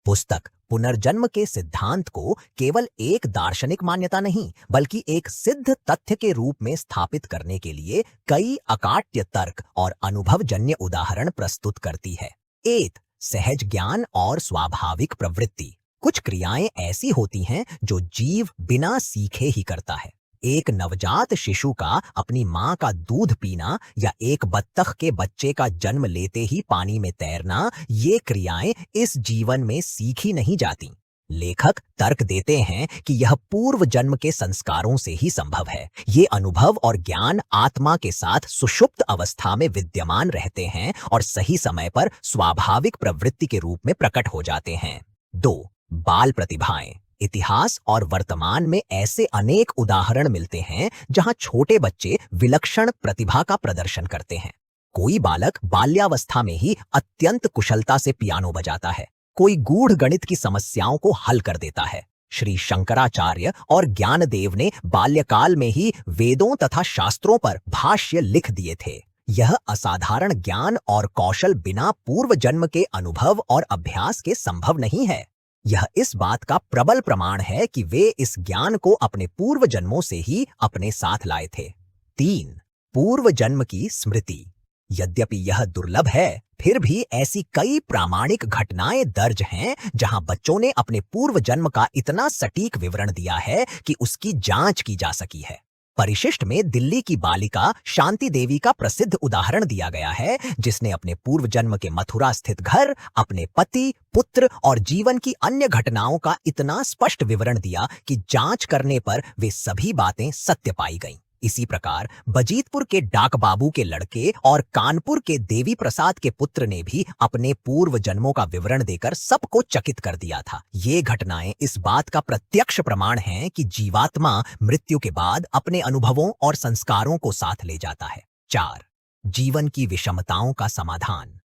पुस्तक पुनर्जन्म के सिद्धांत को केवल एक दार्शनिक मान्यता नहीं, बल्कि एक सिद्ध तथ्य के रूप में स्थापित करने के लिए कई अकाट्य तर्क और अनुभवजन्य उदाहरण प्रस्तुत करती है। 1. सहज ज्ञान और स्वाभाविक प्रवृत्ति। कुछ क्रियाएं ऐसी होती हैं जो जीव बिना सीखे ही करता है। एक नवजात शिशु का अपनी माँ का दूध पीना या एक बत्तख के बच्चे का जन्म लेते ही पानी में तैरना, ये क्रियाएं इस जीवन में सीखी नहीं जाती। लेखक तर्क देते हैं कि यह पूर्व जन्म के संस्कारों से ही संभव है। ये अनुभव और ज्ञान आत्मा के साथ सुषुप्त अवस्था में विद्यमान रहते हैं और सही समय पर स्वाभाविक प्रवृत्ति के रूप में प्रकट हो जाते हैं। 2. बाल प्रतिभाएं। इतिहास और वर्तमान में ऐसे अनेक उदाहरण मिलते हैं जहां छोटे बच्चे विलक्षण प्रतिभा का प्रदर्शन करते हैं। कोई बालक बाल्यावस्था में ही अत्यंत कुशलता से पियानो बजाता है, कोई गूढ़ गणित की समस्याओं को हल कर देता है। श्री शंकराचार्य और ज्ञानदेव ने बाल्यकाल में ही वेदों तथा शास्त्रों पर भाष्य लिख दिए थे। यह असाधारण ज्ञान और कौशल बिना पूर्व जन्म के अनुभव और अभ्यास के संभव नहीं है। यह इस बात का प्रबल प्रमाण है कि वे इस ज्ञान को अपने पूर्व जन्मों से ही अपने साथ लाए थे। 3. पूर्व जन्म की स्मृति। यद्यपि यह दुर्लभ है, फिर भी ऐसी कई प्रामाणिक घटनाएं दर्ज हैं जहां बच्चों ने अपने पूर्व जन्म का इतना सटीक विवरण दिया है कि उसकी जांच की जा सकी है। परिशिष्ट में दिल्ली की बालिका शांति देवी का प्रसिद्ध उदाहरण दिया गया है, जिसने अपने पूर्व जन्म के मथुरा स्थित घर, अपने पति, पुत्र और जीवन की अन्य घटनाओं का इतना स्पष्ट विवरण दिया कि जांच करने पर वे सभी बातें सत्य पाई गईं। इसी प्रकार बजीतपुर के डाक बाबू के लड़के और कानपुर के देवी प्रसाद के पुत्र ने भी अपने पूर्व जन्मों का विवरण देकर सबको चकित कर दिया था। ये घटनाएं इस बात का प्रत्यक्ष प्रमाण हैं कि जीवात्मा मृत्यु के बाद अपने अनुभवों और संस्कारों को साथ ले जाता है। 4. जीवन की विषमताओं का समाधान।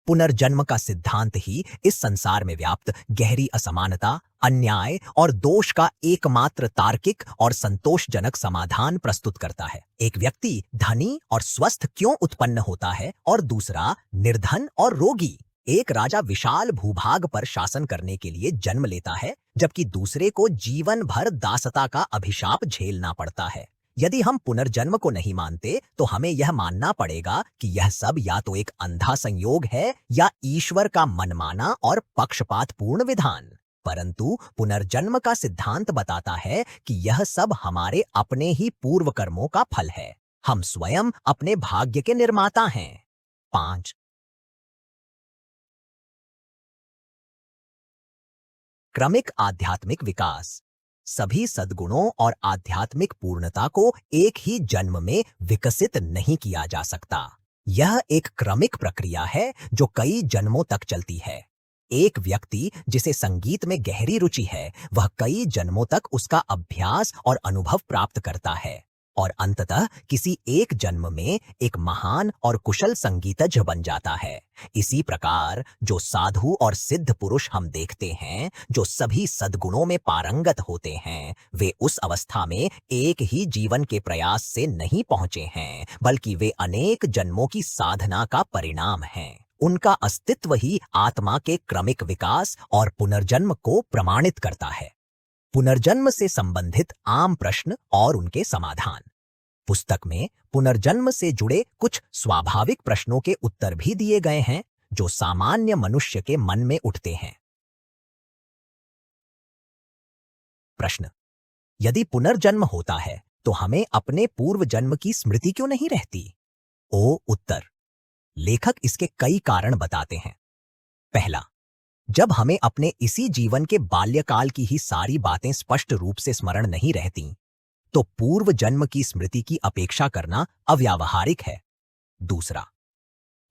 पुनर्जन्म का सिद्धांत ही इस संसार में व्याप्त गहरी असमानता, अन्याय और दोष का एकमात्र तार्किक और संतोषजनक समाधान प्रस्तुत करता है। एक व्यक्ति धनी और स्वस्थ क्यों उत्पन्न होता है और दूसरा निर्धन और रोगी? एक राजा विशाल भूभाग पर शासन करने के लिए जन्म लेता है, जबकि दूसरे को जीवन भर दासता का अभिशाप झेलना पड़ता है। यदि हम पुनर्जन्म को नहीं मानते तो हमें यह मानना पड़ेगा कि यह सब या तो एक अंधा संयोग है या ईश्वर का मनमाना और पक्षपातपूर्ण विधान। परंतु पुनर्जन्म का सिद्धांत बताता है कि यह सब हमारे अपने ही पूर्व कर्मों का फल है। हम स्वयं अपने भाग्य के निर्माता हैं। 5. क्रमिक आध्यात्मिक विकास। सभी सद्गुणों और आध्यात्मिक पूर्णता को एक ही जन्म में विकसित नहीं किया जा सकता। यह एक क्रमिक प्रक्रिया है जो कई जन्मों तक चलती है। एक व्यक्ति जिसे संगीत में गहरी रुचि है, वह कई जन्मों तक उसका अभ्यास और अनुभव प्राप्त करता है और अंततः किसी एक जन्म में एक महान और कुशल संगीतज्ञ बन जाता है। इसी प्रकार जो साधु और सिद्ध पुरुष हम देखते हैं, जो सभी सद्गुणों में पारंगत होते हैं, वे उस अवस्था में एक ही जीवन के प्रयास से नहीं पहुंचे हैं, बल्कि वे अनेक जन्मों की साधना का परिणाम हैं। उनका अस्तित्व ही आत्मा के क्रमिक विकास और पुनर्जन्म को प्रमाणित करता है। पुनर्जन्म से संबंधित आम प्रश्न और उनके समाधान। पुस्तक में पुनर्जन्म से जुड़े कुछ स्वाभाविक प्रश्नों के उत्तर भी दिए गए हैं जो सामान्य मनुष्य के मन में उठते हैं। प्रश्न: यदि पुनर्जन्म होता है तो हमें अपने पूर्व जन्म की स्मृति क्यों नहीं रहती? उत्तर: लेखक इसके कई कारण बताते हैं। पहला, जब हमें अपने इसी जीवन के बाल्यकाल की ही सारी बातें स्पष्ट रूप से स्मरण नहीं रहती, तो पूर्व जन्म की स्मृति की अपेक्षा करना अव्यावहारिक है। दूसरा,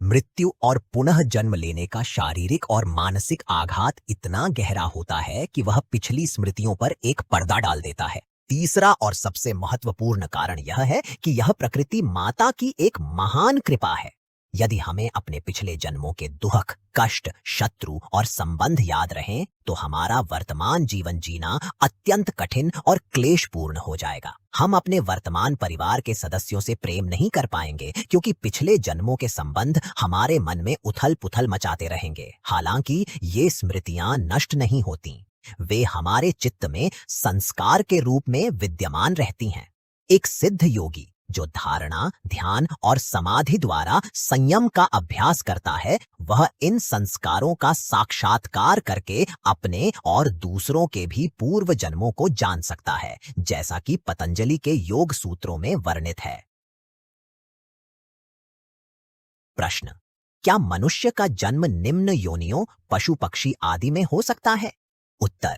मृत्यु और पुनः जन्म लेने का शारीरिक और मानसिक आघात इतना गहरा होता है कि वह पिछली स्मृतियों पर एक पर्दा डाल देता है। तीसरा और सबसे महत्वपूर्ण कारण यह है कि यह प्रकृति माता की एक महान कृपा है। यदि हमें अपने पिछले जन्मों के दुख, कष्ट, शत्रु और संबंध याद रहें, तो हमारा वर्तमान जीवन जीना अत्यंत कठिन और क्लेशपूर्ण हो जाएगा। हम अपने वर्तमान परिवार के सदस्यों से प्रेम नहीं कर पाएंगे क्योंकि पिछले जन्मों के संबंध हमारे मन में उथल-पुथल मचाते रहेंगे। हालांकि ये स्मृतियां नष्ट नहीं होती, वे हमारे चित्त में संस्कार के रूप में विद्यमान रहती हैं। एक सिद्ध योगी जो धारणा, ध्यान और समाधि द्वारा संयम का अभ्यास करता है, वह इन संस्कारों का साक्षात्कार करके अपने और दूसरों के भी पूर्व जन्मों को जान सकता है, जैसा कि पतंजलि के योग सूत्रों में वर्णित है। प्रश्न: क्या मनुष्य का जन्म निम्न योनियों, पशु पक्षी आदि में हो सकता है? उत्तर: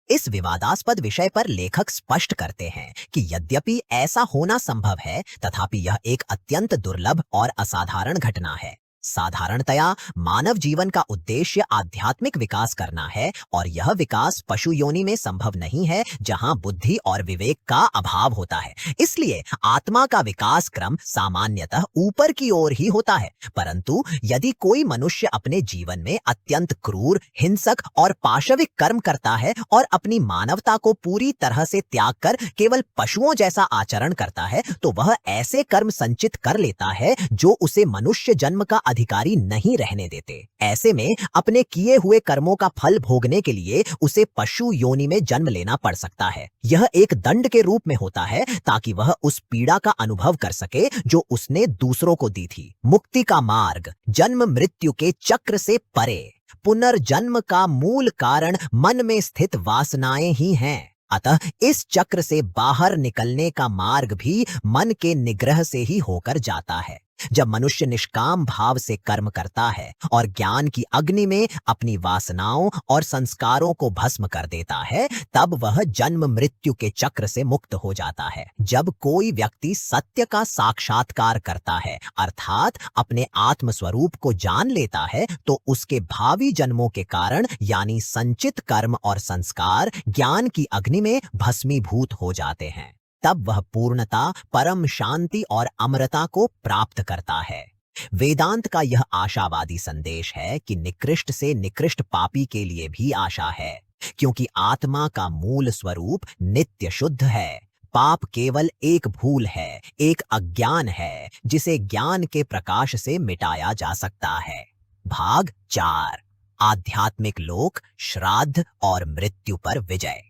इस विवादास्पद विषय पर लेखक स्पष्ट करते हैं कि यद्यपि ऐसा होना संभव है, तथापि यह एक अत्यंत दुर्लभ और असाधारण घटना है। साधारणतया मानव जीवन का उद्देश्य आध्यात्मिक विकास करना है, और यह विकास पशु योनि में संभव नहीं है, जहां बुद्धि और विवेक का अभाव होता है। इसलिए आत्मा का विकास क्रम सामान्यतः ऊपर की ओर ही होता है। परंतु यदि कोई मनुष्य अपने जीवन में अत्यंत क्रूर, हिंसक और पाशविक कर्म करता है और अपनी मानवता को पूरी तरह से त्याग कर केवल पशुओं जैसा आचरण करता है, तो वह ऐसे कर्म संचित कर लेता है जो उसे मनुष्य जन्म का अधिकारी नहीं रहने देते। ऐसे में अपने किए हुए कर्मों का फल भोगने के लिए उसे पशु योनि में जन्म लेना पड़ सकता है। यह एक दंड के रूप में होता है, ताकि वह उस पीड़ा का अनुभव कर सके जो उसने दूसरों को दी थी। मुक्ति का मार्ग जन्म मृत्यु के चक्र से परे। पुनर्जन्म का मूल कारण मन में स्थित वासनाएं ही हैं। अतः इस चक्र से बाहर निकलने का मार्ग भी मन के निग्रह से ही होकर जाता है। जब मनुष्य निष्काम भाव से कर्म करता है और ज्ञान की अग्नि में अपनी वासनाओं और संस्कारों को भस्म कर देता है, तब वह जन्म मृत्यु के चक्र से मुक्त हो जाता है। जब कोई व्यक्ति सत्य का साक्षात्कार करता है, अर्थात अपने आत्म स्वरूप को जान लेता है, तो उसके भावी जन्मों के कारण यानी संचित कर्म और संस्कार ज्ञान की अग्नि में भस्मीभूत हो जाते हैं। तब वह पूर्णता, परम शांति और अमरता को प्राप्त करता है। वेदांत का यह आशावादी संदेश है कि निकृष्ट से निकृष्ट पापी के लिए भी आशा है, क्योंकि आत्मा का मूल स्वरूप नित्य शुद्ध है। पाप केवल एक भूल है, एक अज्ञान है, जिसे ज्ञान के प्रकाश से मिटाया जा सकता है। भाग 4: आध्यात्मिक लोक, श्राद्ध और मृत्यु पर विजय।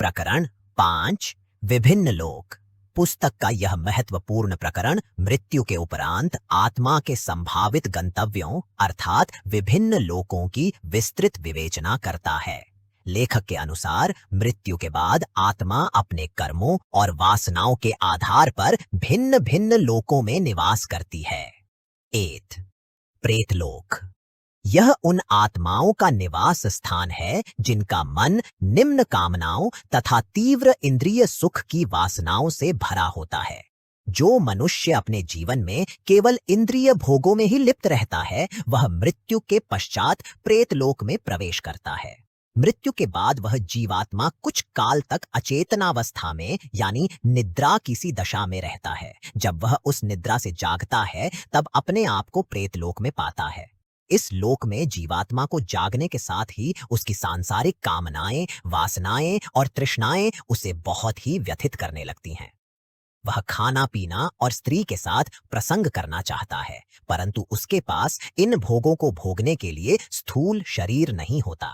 प्रकरण 5: विभिन्न लोक। पुस्तक का यह महत्वपूर्ण प्रकरण मृत्यु के उपरांत आत्मा के संभावित गंतव्यों अर्थात विभिन्न लोकों की विस्तृत विवेचना करता है। लेखक के अनुसार मृत्यु के बाद आत्मा अपने कर्मों और वासनाओं के आधार पर भिन्न भिन्न लोकों में निवास करती है। 8. प्रेतलोक। यह उन आत्माओं का निवास स्थान है जिनका मन निम्न कामनाओं तथा तीव्र इंद्रिय सुख की वासनाओं से भरा होता है। जो मनुष्य अपने जीवन में केवल इंद्रिय भोगों में ही लिप्त रहता है, वह मृत्यु के पश्चात प्रेतलोक में प्रवेश करता है। मृत्यु के बाद वह जीवात्मा कुछ काल तक अचेतनावस्था में यानी निद्रा की सी दशा में रहता है। जब वह उस निद्रा से जागता है, तब अपने आप को प्रेतलोक में पाता है। इस लोक में जीवात्मा को जागने के साथ ही उसकी सांसारिक कामनाएं, वासनाएं और तृष्णाएं उसे बहुत ही व्यथित करने लगती हैं। वह खाना पीना और स्त्री के साथ प्रसंग करना चाहता है, परंतु उसके पास इन भोगों को भोगने के लिए स्थूल शरीर नहीं होता।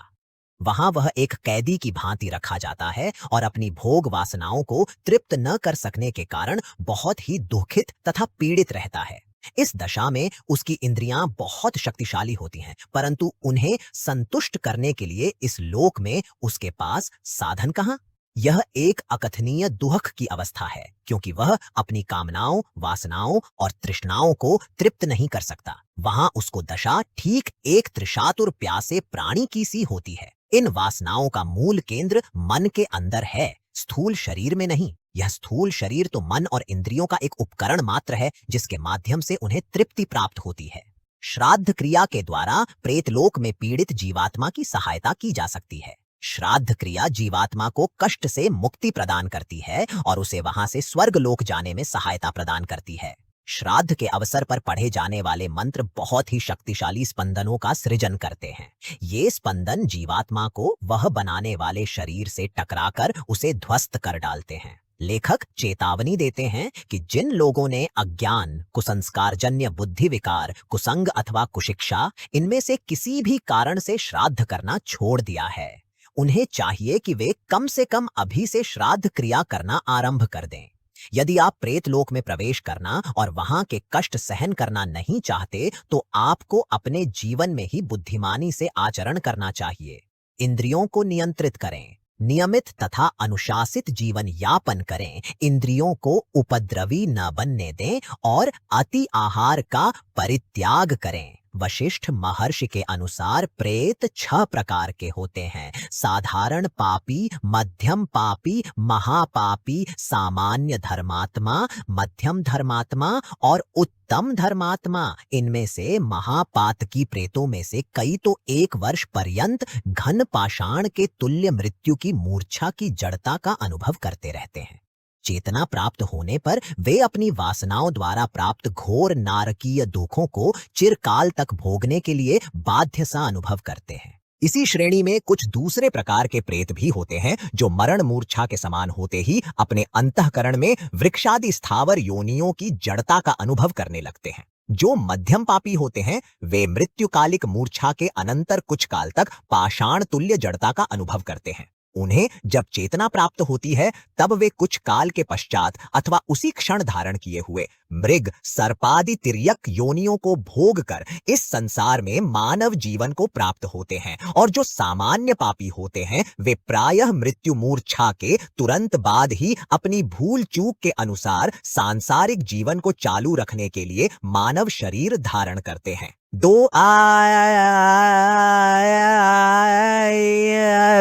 वहां वह एक कैदी की भांति रखा जाता है और अपनी भोग वासनाओं को तृप्त न कर सकने के कारण बहुत ही दुखित तथा पीड़ित रहता है। इस दशा में उसकी इंद्रियां बहुत शक्तिशाली होती हैं, परंतु उन्हें संतुष्ट करने के लिए इस लोक में उसके पास साधन कहां? यह एक अकथनीय दुहक की अवस्था है, क्योंकि वह अपनी कामनाओं, वासनाओं और तृष्णाओं को तृप्त नहीं कर सकता। वहां उसको दशा ठीक एक तृषातुर प्यासे प्राणी की सी होती है। इन वासनाओं का मूल केंद्र मन के अंदर है, स्थूल शरीर में नहीं। यह स्थूल शरीर तो मन और इंद्रियों का एक उपकरण मात्र है, जिसके माध्यम से उन्हें तृप्ति प्राप्त होती है। श्राद्ध क्रिया के द्वारा प्रेतलोक में पीड़ित जीवात्मा की सहायता की जा सकती है। श्राद्ध क्रिया जीवात्मा को कष्ट से मुक्ति प्रदान करती है और उसे वहां से स्वर्गलोक जाने में सहायता प्रदान करती है। श्राद्ध के अवसर पर पढ़े जाने वाले मंत्र बहुत ही शक्तिशाली स्पंदनों का सृजन करते हैं। ये स्पंदन जीवात्मा को वह बनाने वाले शरीर से टकराकर उसे ध्वस्त कर डालते हैं। लेखक चेतावनी देते हैं कि जिन लोगों ने अज्ञान, कुसंस्कारजन्य बुद्धि विकार, कुसंग अथवा कुशिक्षा इनमें से किसी भी कारण से श्राद्ध करना छोड़ दिया है, उन्हें चाहिए कि वे कम से कम अभी से श्राद्ध क्रिया करना आरंभ कर दें। यदि आप प्रेत लोक में प्रवेश करना और वहां के कष्ट सहन करना नहीं चाहते तो आपको अपने जीवन में ही बुद्धिमानी से आचरण करना चाहिए। इंद्रियों को नियंत्रित करें, नियमित तथा अनुशासित जीवन यापन करें, इंद्रियों को उपद्रवी न बनने दें और अति आहार का परित्याग करें। वशिष्ठ महर्षि के अनुसार प्रेत 6 प्रकार के होते हैं: साधारण पापी, मध्यम पापी, महापापी, सामान्य धर्मात्मा, मध्यम धर्मात्मा और उत्तम धर्मात्मा। इनमें से महापातकी प्रेतों में से कई तो 1 वर्ष पर्यंत घन पाषाण के तुल्य मृत्यु की मूर्छा की जड़ता का अनुभव करते रहते हैं। चेतना प्राप्त होने पर वे अपनी वासनाओं द्वारा प्राप्त घोर नारकीय दुखों को चिरकाल तक भोगने के लिए बाध्य सा अनुभव करते हैं। इसी श्रेणी में कुछ दूसरे प्रकार के प्रेत भी होते हैं जो मरण मूर्छा के समान होते ही अपने अंतःकरण में वृक्षादि स्थावर योनियों की जड़ता का अनुभव करने लगते हैं। जो मध्यम पापी होते हैं वे मृत्युकालिक मूर्छा के अनंतर कुछ काल तक पाषाण तुल्य जड़ता का अनुभव करते हैं। उन्हें जब चेतना प्राप्त होती है तब वे कुछ काल के पश्चात अथवा उसी क्षण धारण किए हुए मृग, सर्पादि तिर्यक योनियों को भोग कर इस संसार में मानव जीवन को प्राप्त होते हैं। और जो सामान्य पापी होते हैं वे प्रायः मृत्यु मूर्छा के तुरंत बाद ही अपनी भूल चूक के अनुसार सांसारिक जीवन को चालू रखने के लिए मानव शरीर धारण करते हैं।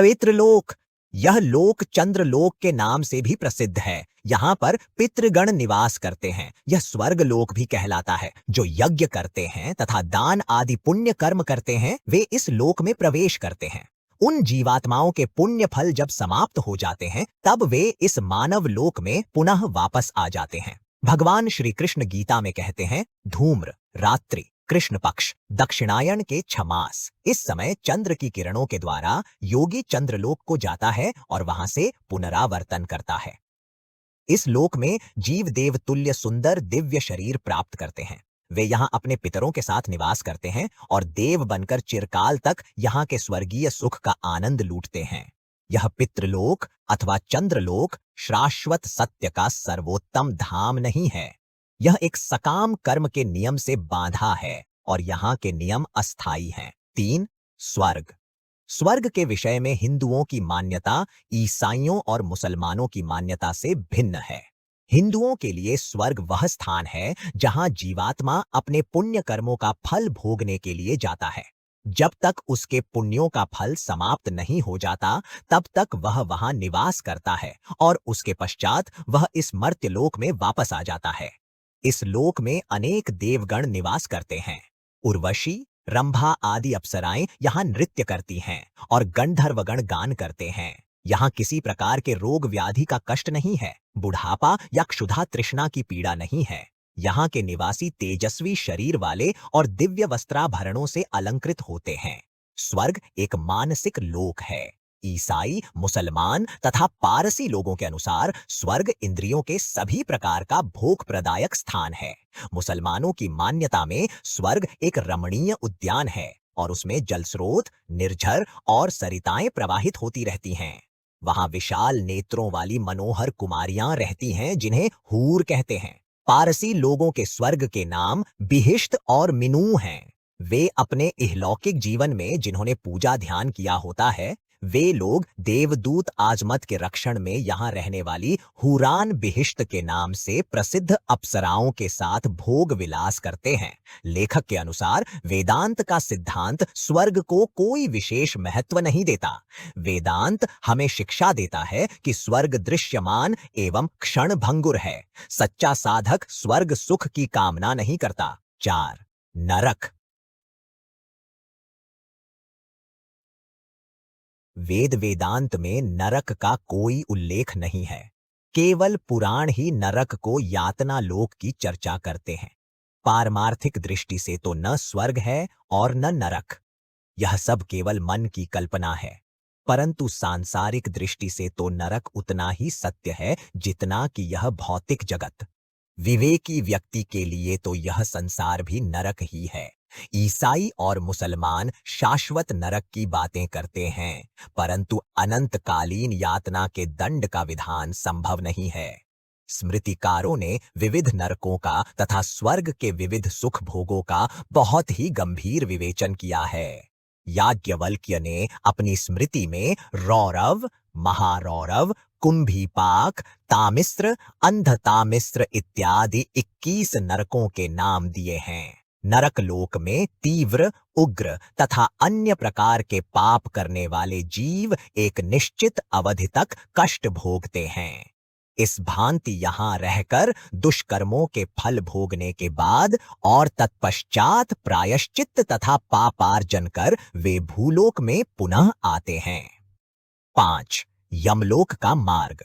पितृलोक, यह लोक चंद्रलोक के नाम से भी प्रसिद्ध है। यहाँ पर पितृगण निवास करते हैं। यह स्वर्ग लोक भी कहलाता है। जो यज्ञ करते हैं तथा दान आदि पुण्य कर्म करते हैं वे इस लोक में प्रवेश करते हैं। उन जीवात्माओं के पुण्य फल जब समाप्त हो जाते हैं तब वे इस मानव लोक में पुनः वापस आ जाते हैं। भगवान श्री कृष्ण गीता में कहते हैं, धूम्र, रात्रि, कृष्ण पक्ष, दक्षिणायन के 6 मास। इस समय चंद्र की किरणों के द्वारा योगी चंद्रलोक को जाता है और वहां से पुनरावर्तन करता है। इस लोक में जीव देव तुल्य सुंदर दिव्य शरीर प्राप्त करते हैं। वे यहाँ अपने पितरों के साथ निवास करते हैं और देव बनकर चिरकाल तक यहाँ के स्वर्गीय सुख का आनंद लूटते हैं। यह पितृलोक अथवा चंद्रलोक शाश्वत सत्य का सर्वोत्तम धाम नहीं है। यह एक सकाम कर्म के नियम से बांधा है और यहाँ के नियम अस्थायी हैं। 3. स्वर्ग। स्वर्ग के विषय में हिंदुओं की मान्यता ईसाइयों और मुसलमानों की मान्यता से भिन्न है। हिंदुओं के लिए स्वर्ग वह स्थान है जहां जीवात्मा अपने पुण्य कर्मों का फल भोगने के लिए जाता है। जब तक उसके पुण्यों का फल समाप्त नहीं हो जाता तब तक वह वहां निवास करता है और उसके पश्चात वह इस मर्त्यलोक में वापस आ जाता है। इस लोक में अनेक देवगण निवास करते हैं। उर्वशी, रंभा आदि अप्सराएं यहाँ नृत्य करती हैं और गंधर्वगण गान करते हैं। यहाँ किसी प्रकार के रोग व्याधि का कष्ट नहीं है, बुढ़ापा या क्षुधा तृष्णा की पीड़ा नहीं है। यहाँ के निवासी तेजस्वी शरीर वाले और दिव्य वस्त्राभरणों से अलंकृत होते हैं। स्वर्ग एक मानसिक लोक है। ईसाई, मुसलमान तथा पारसी लोगों के अनुसार स्वर्ग इंद्रियों के सभी प्रकार का भोग प्रदायक स्थान है। मुसलमानों की मान्यता में स्वर्ग एक रमणीय उद्यान है और उसमें जलस्रोत, निर्झर और सरिताएं प्रवाहित होती रहती हैं। वहां विशाल नेत्रों वाली मनोहर कुमारियां रहती हैं जिन्हें हूर कहते हैं। पारसी लोगों के स्वर्ग के नाम बिहिश्त और मिनू हैं। वे अपने इहलौकिक जीवन में जिन्होंने पूजा ध्यान किया होता है वे लोग देवदूत आजमत के रक्षण में यहाँ रहने वाली हुरान बिहिश्त के नाम से प्रसिद्ध अप्सराओं के साथ भोग विलास करते हैं। लेखक के अनुसार वेदांत का सिद्धांत स्वर्ग को कोई विशेष महत्व नहीं देता। वेदांत हमें शिक्षा देता है कि स्वर्ग दृश्यमान एवं क्षणभंगुर है। सच्चा साधक स्वर्ग सुख की कामना नहीं करता। 4. नरक। वेद वेदांत में नरक का कोई उल्लेख नहीं है। केवल पुराण ही नरक को यातना लोक की चर्चा करते हैं। पारमार्थिक दृष्टि से तो न स्वर्ग है और न नरक। यह सब केवल मन की कल्पना है। परंतु सांसारिक दृष्टि से तो नरक उतना ही सत्य है जितना कि यह भौतिक जगत। विवेकी व्यक्ति के लिए तो यह संसार भी नरक ही है। ईसाई और मुसलमान शाश्वत नरक की बातें करते हैं, परंतु अनंतकालीन यातना के दंड का विधान संभव नहीं है। स्मृतिकारों ने विविध नरकों का तथा स्वर्ग के विविध सुख भोगों का बहुत ही गंभीर विवेचन किया है। याज्ञवल्क्य ने अपनी स्मृति में रौरव, महारौरव, कुंभीपाक, तामिस्र, अंधतामिस्र इत्यादि 21 नरकों के नाम दिए हैं। नरक लोक में तीव्र, उग्र तथा अन्य प्रकार के पाप करने वाले जीव एक निश्चित अवधि तक कष्ट भोगते हैं। इस भांति यहाँ रहकर दुष्कर्मों के फल भोगने के बाद और तत्पश्चात प्रायश्चित्त तथा पापार्जन कर वे भूलोक में पुनः आते हैं। 5. यमलोक का मार्ग।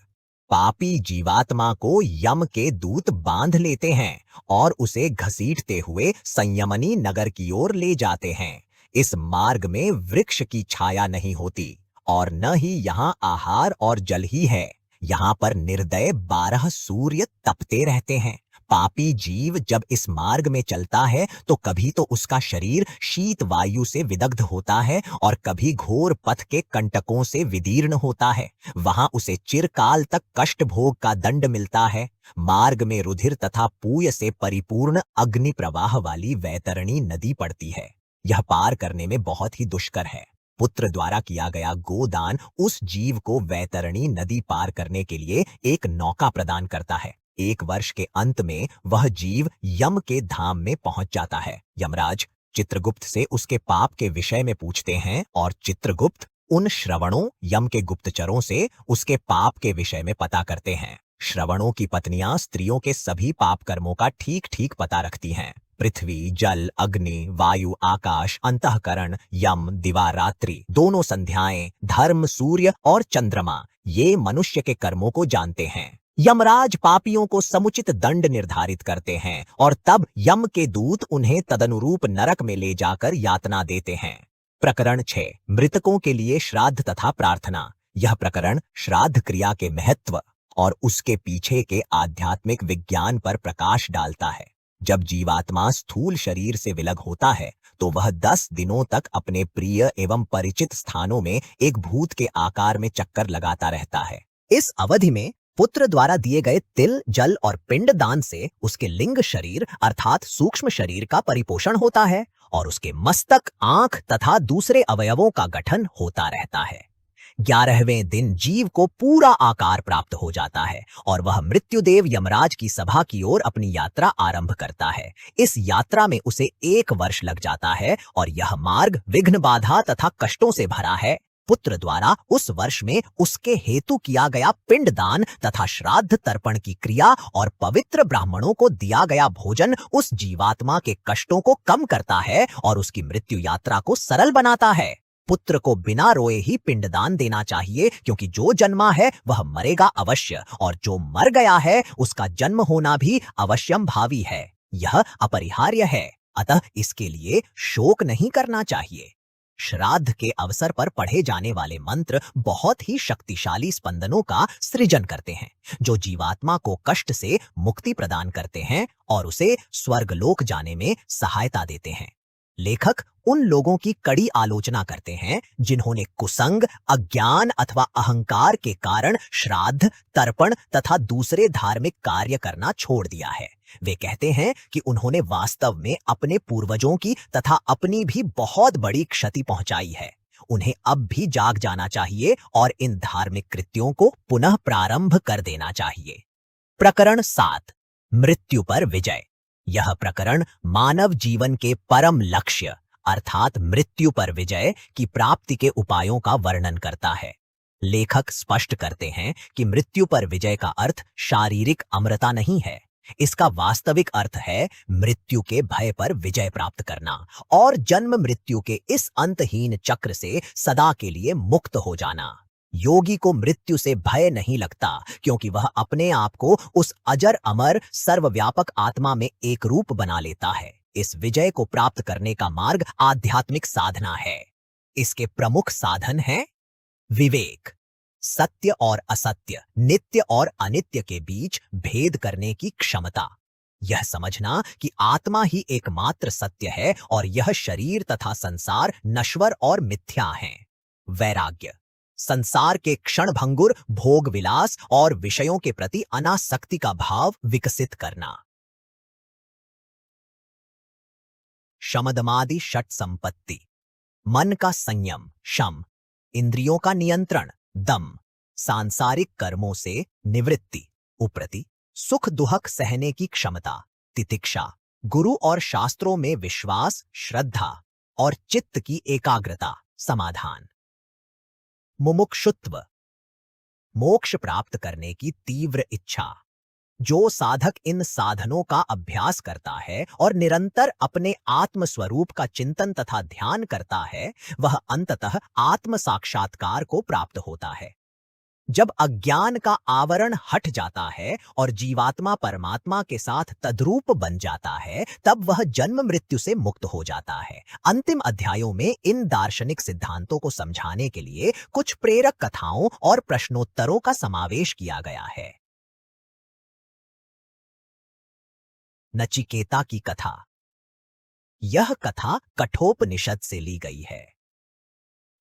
पापी जीवात्मा को यम के दूत बांध लेते हैं और उसे घसीटते हुए संयमनी नगर की ओर ले जाते हैं। इस मार्ग में वृक्ष की छाया नहीं होती और न ही यहाँ आहार और जल ही है। यहाँ पर निर्दय 12 सूर्य तपते रहते हैं। पापी जीव जब इस मार्ग में चलता है तो कभी तो उसका शरीर शीत वायु से विदग्ध होता है और कभी घोर पथ के कंटकों से विदीर्ण होता है। वहां उसे चिरकाल तक कष्ट भोग का दंड मिलता है। मार्ग में रुधिर तथा पूय से परिपूर्ण अग्नि प्रवाह वाली वैतरणी नदी पड़ती है। यह पार करने में बहुत ही दुष्कर है। पुत्र द्वारा किया गया गोदान उस जीव को वैतरणी नदी पार करने के लिए एक नौका प्रदान करता है। 1 वर्ष के अंत में वह जीव यम के धाम में पहुंच जाता है। यमराज चित्रगुप्त से उसके पाप के विषय में पूछते हैं और चित्रगुप्त उन श्रवणों यम के गुप्तचरों से उसके पाप के विषय में पता करते हैं। श्रवणों की पत्नियां स्त्रियों के सभी पाप कर्मों का ठीक ठीक पता रखती हैं। पृथ्वी, जल, अग्नि, वायु, आकाश, अंतःकरण, यम, दिवा, रात्रि, दोनों संध्याएं, धर्म, सूर्य और चंद्रमा ये मनुष्य के कर्मों को जानते हैं। यमराज पापियों को समुचित दंड निर्धारित करते हैं और तब यम के दूत उन्हें तदनुरूप नरक में ले जाकर यातना देते हैं। प्रकरण 6 मृतकों के लिए श्राद्ध तथा प्रार्थना। यह प्रकरण श्राद्ध क्रिया के महत्व और उसके पीछे के आध्यात्मिक विज्ञान पर प्रकाश डालता है। जब जीवात्मा स्थूल शरीर से विलग होता है तो वह 10 दिनों तक अपने प्रिय एवं परिचित स्थानों में एक भूत के आकार में चक्कर लगाता रहता है। इस अवधि में पुत्र द्वारा दिए गए तिल, जल और पिंड दान से उसके लिंग शरीर अर्थात सूक्ष्म शरीर का परिपोषण होता है और उसके मस्तक, आंख तथा दूसरे अवयवों का गठन होता रहता है। 11वें दिन जीव को पूरा आकार प्राप्त हो जाता है और वह मृत्युदेव यमराज की सभा की ओर अपनी यात्रा आरंभ करता है। इस यात्रा में उसे 1 वर्ष लग जाता है और यह मार्ग विघ्न बाधा तथा कष्टों से भरा है। पुत्र द्वारा उस वर्ष में उसके हेतु किया गया पिंडदान तथा श्राद्ध तर्पण की क्रिया और पवित्र ब्राह्मणों को दिया गया भोजन उस जीवात्मा के कष्टों को कम करता है और उसकी मृत्यु यात्रा को सरल बनाता है। पुत्र को बिना रोए ही पिंडदान देना चाहिए क्योंकि जो जन्मा है वह मरेगा अवश्य और जो मर गया है उसका जन्म होना भी अवश्यंभावी है। यह अपरिहार्य है, अतः इसके लिए शोक नहीं करना चाहिए। श्राद्ध के अवसर पर पढ़े जाने वाले मंत्र बहुत ही शक्तिशाली स्पंदनों का सृजन करते हैं जो जीवात्मा को कष्ट से मुक्ति प्रदान करते हैं और उसे स्वर्गलोक जाने में सहायता देते हैं। लेखक उन लोगों की कड़ी आलोचना करते हैं जिन्होंने कुसंग, अज्ञान अथवा अहंकार के कारण श्राद्ध, तर्पण तथा दूसरे धार्मिक कार्य करना छोड़ दिया है। वे कहते हैं कि उन्होंने वास्तव में अपने पूर्वजों की तथा अपनी भी बहुत बड़ी क्षति पहुंचाई है। उन्हें अब भी जाग जाना चाहिए और इन धार्मिक कृत्यों को पुनः प्रारंभ कर देना चाहिए। प्रकरण 7 मृत्यु पर विजय। यह प्रकरण मानव जीवन के परम लक्ष्य अर्थात मृत्यु पर विजय की प्राप्ति के उपायों का वर्णन करता है। लेखक स्पष्ट करते हैं कि मृत्यु पर विजय का अर्थ शारीरिक अमरता नहीं है। इसका वास्तविक अर्थ है मृत्यु के भय पर विजय प्राप्त करना और जन्म मृत्यु के इस अंतहीन चक्र से सदा के लिए मुक्त हो जाना। योगी को मृत्यु से भय नहीं लगता क्योंकि वह अपने आप को उस अजर अमर सर्वव्यापक आत्मा में एक रूप बना लेता है। इस विजय को प्राप्त करने का मार्ग आध्यात्मिक साधना है। इसके प्रमुख साधन हैं विवेक, सत्य और असत्य, नित्य और अनित्य के बीच भेद करने की क्षमता, यह समझना कि आत्मा ही एकमात्र सत्य है और यह शरीर तथा संसार नश्वर और मिथ्या हैं। वैराग्य, संसार के क्षणभंगुर भोग विलास और विषयों के प्रति अनासक्ति का भाव विकसित करना। शमदमादि षट संपत्ति, मन का संयम शम, इंद्रियों का नियंत्रण दम, सांसारिक कर्मों से निवृत्ति उप्रति, सुख दुहक सहने की क्षमता तितिक्षा, गुरु और शास्त्रों में विश्वास श्रद्धा और चित्त की एकाग्रता समाधान। मुमुक्षुत्व, मोक्ष प्राप्त करने की तीव्र इच्छा। जो साधक इन साधनों का अभ्यास करता है और निरंतर अपने आत्म स्वरूप का चिंतन तथा ध्यान करता है, वह अंततः आत्म साक्षात्कार को प्राप्त होता है। जब अज्ञान का आवरण हट जाता है और जीवात्मा परमात्मा के साथ तद्रूप बन जाता है, तब वह जन्म मृत्यु से मुक्त हो जाता है। अंतिम अध्यायों में इन दार्शनिक सिद्धांतों को समझाने के लिए कुछ प्रेरक कथाओं और प्रश्नोत्तरों का समावेश किया गया है। नचिकेता की कथा। यह कथा कठोपनिषद से ली गई है।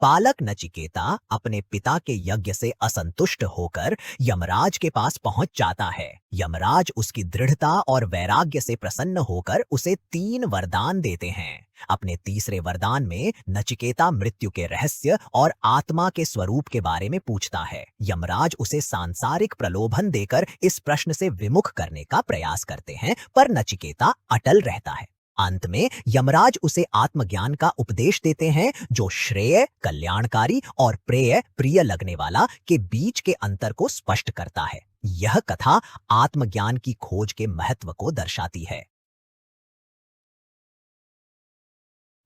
बालक नचिकेता अपने पिता के यज्ञ से असंतुष्ट होकर यमराज के पास पहुंच जाता है। यमराज उसकी दृढ़ता और वैराग्य से प्रसन्न होकर उसे 3 वरदान देते हैं। अपने तीसरे वरदान में नचिकेता मृत्यु के रहस्य और आत्मा के स्वरूप के बारे में पूछता है। यमराज उसे सांसारिक प्रलोभन देकर इस प्रश्न से विमुख करने का प्रयास करते हैं, पर नचिकेता अटल रहता है। अंत में यमराज उसे आत्मज्ञान का उपदेश देते हैं, जो श्रेय कल्याणकारी और प्रेय प्रिय लगने वाला के बीच के अंतर को स्पष्ट करता है। यह कथा आत्मज्ञान की खोज के महत्व को दर्शाती है।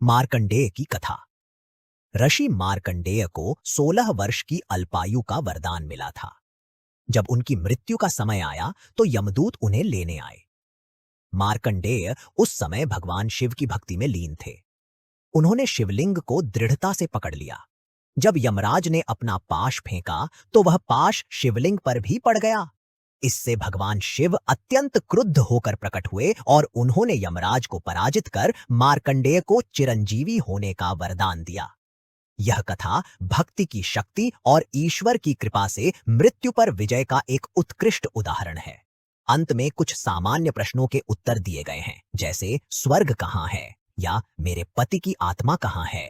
मार्कंडेय की कथा। ऋषि मार्कंडेय को 16 वर्ष की अल्पायु का वरदान मिला था। जब उनकी मृत्यु का समय आया तो यमदूत उन्हें लेने आए। मार्कंडेय उस समय भगवान शिव की भक्ति में लीन थे। उन्होंने शिवलिंग को दृढ़ता से पकड़ लिया। जब यमराज ने अपना पाश फेंका तो वह पाश शिवलिंग पर भी पड़ गया। इससे भगवान शिव अत्यंत क्रुद्ध होकर प्रकट हुए और उन्होंने यमराज को पराजित कर मार्कंडेय को चिरंजीवी होने का वरदान दिया। यह कथा भक्ति की शक्ति और ईश्वर की कृपा से मृत्यु पर विजय का एक उत्कृष्ट उदाहरण है। अंत में कुछ सामान्य प्रश्नों के उत्तर दिए गए हैं, जैसे स्वर्ग कहाँ है या मेरे पति की आत्मा कहाँ है।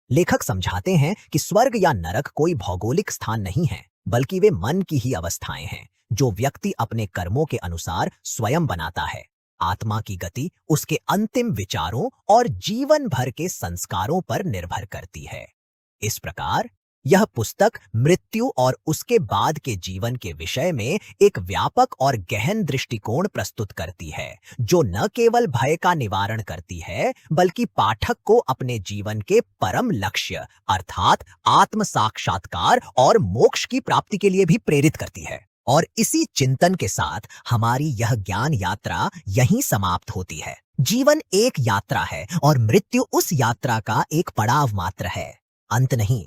लेखक समझाते हैं कि स्वर्ग या नरक कोई भौगोलिक स्थान नहीं है, बल्कि वे मन की ही अवस्थाएं हैं, जो व्यक्ति अपने कर्मों के अनुसार स्वयं बनाता है। आत्मा की गति उसके अंतिम विचारों और जीवन भर के संस्कारों पर निर्भर करती है। इस प्रकार यह पुस्तक मृत्यु और उसके बाद के जीवन के विषय में एक व्यापक और गहन दृष्टिकोण प्रस्तुत करती है, जो न केवल भय का निवारण करती है, बल्कि पाठक को अपने जीवन के परम लक्ष्य अर्थात आत्म साक्षात्कार और मोक्ष की प्राप्ति के लिए भी प्रेरित करती है। और इसी चिंतन के साथ हमारी यह ज्ञान यात्रा यहीं समाप्त होती है। जीवन एक यात्रा है और मृत्यु उस यात्रा का एक पड़ाव मात्र है, अंत नहीं।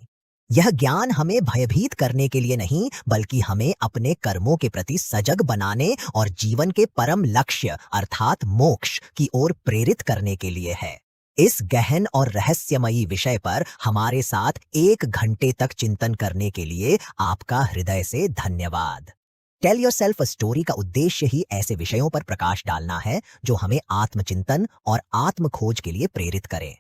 यह ज्ञान हमें भयभीत करने के लिए नहीं, बल्कि हमें अपने कर्मों के प्रति सजग बनाने और जीवन के परम लक्ष्य अर्थात मोक्ष की ओर प्रेरित करने के लिए है। इस गहन और रहस्यमयी विषय पर हमारे साथ 1 घंटे तक चिंतन करने के लिए आपका हृदय से धन्यवाद। टेल योरसेल्फ अ स्टोरी का उद्देश्य ही ऐसे विषयों पर प्रकाश डालना है जो हमें आत्मचिंतन और आत्म खोज के लिए प्रेरित करें।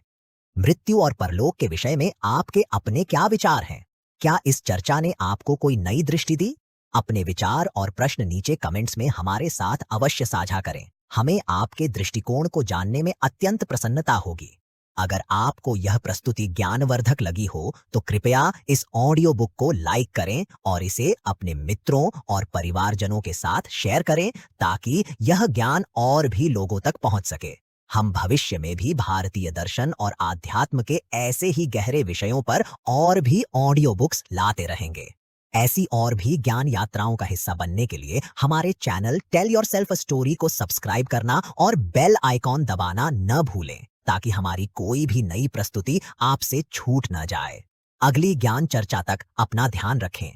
मृत्यु और परलोक के विषय में आपके अपने क्या विचार हैं? क्या इस चर्चा ने आपको कोई नई दृष्टि दी? अपने विचार और प्रश्न नीचे कमेंट्स में हमारे साथ अवश्य साझा करें। हमें आपके दृष्टिकोण को जानने में अत्यंत प्रसन्नता होगी। अगर आपको यह प्रस्तुति ज्ञानवर्धक लगी हो तो कृपया इस ऑडियो बुक को लाइक करें और इसे अपने मित्रों और परिवारजनों के साथ शेयर करें, ताकि यह ज्ञान और भी लोगों तक पहुंच सके। हम भविष्य में भी भारतीय दर्शन और आध्यात्म के ऐसे ही गहरे विषयों पर और भी ऑडियो बुक्स लाते रहेंगे। ऐसी और भी ज्ञान यात्राओं का हिस्सा बनने के लिए हमारे channel tell yourself a story को सब्सक्राइब करना और बेल आइकॉन दबाना न भूलें, ताकि हमारी कोई भी नई प्रस्तुति आपसे छूट न जाए। अगली ज्ञान चर्चा तक अपना ध्यान रखें।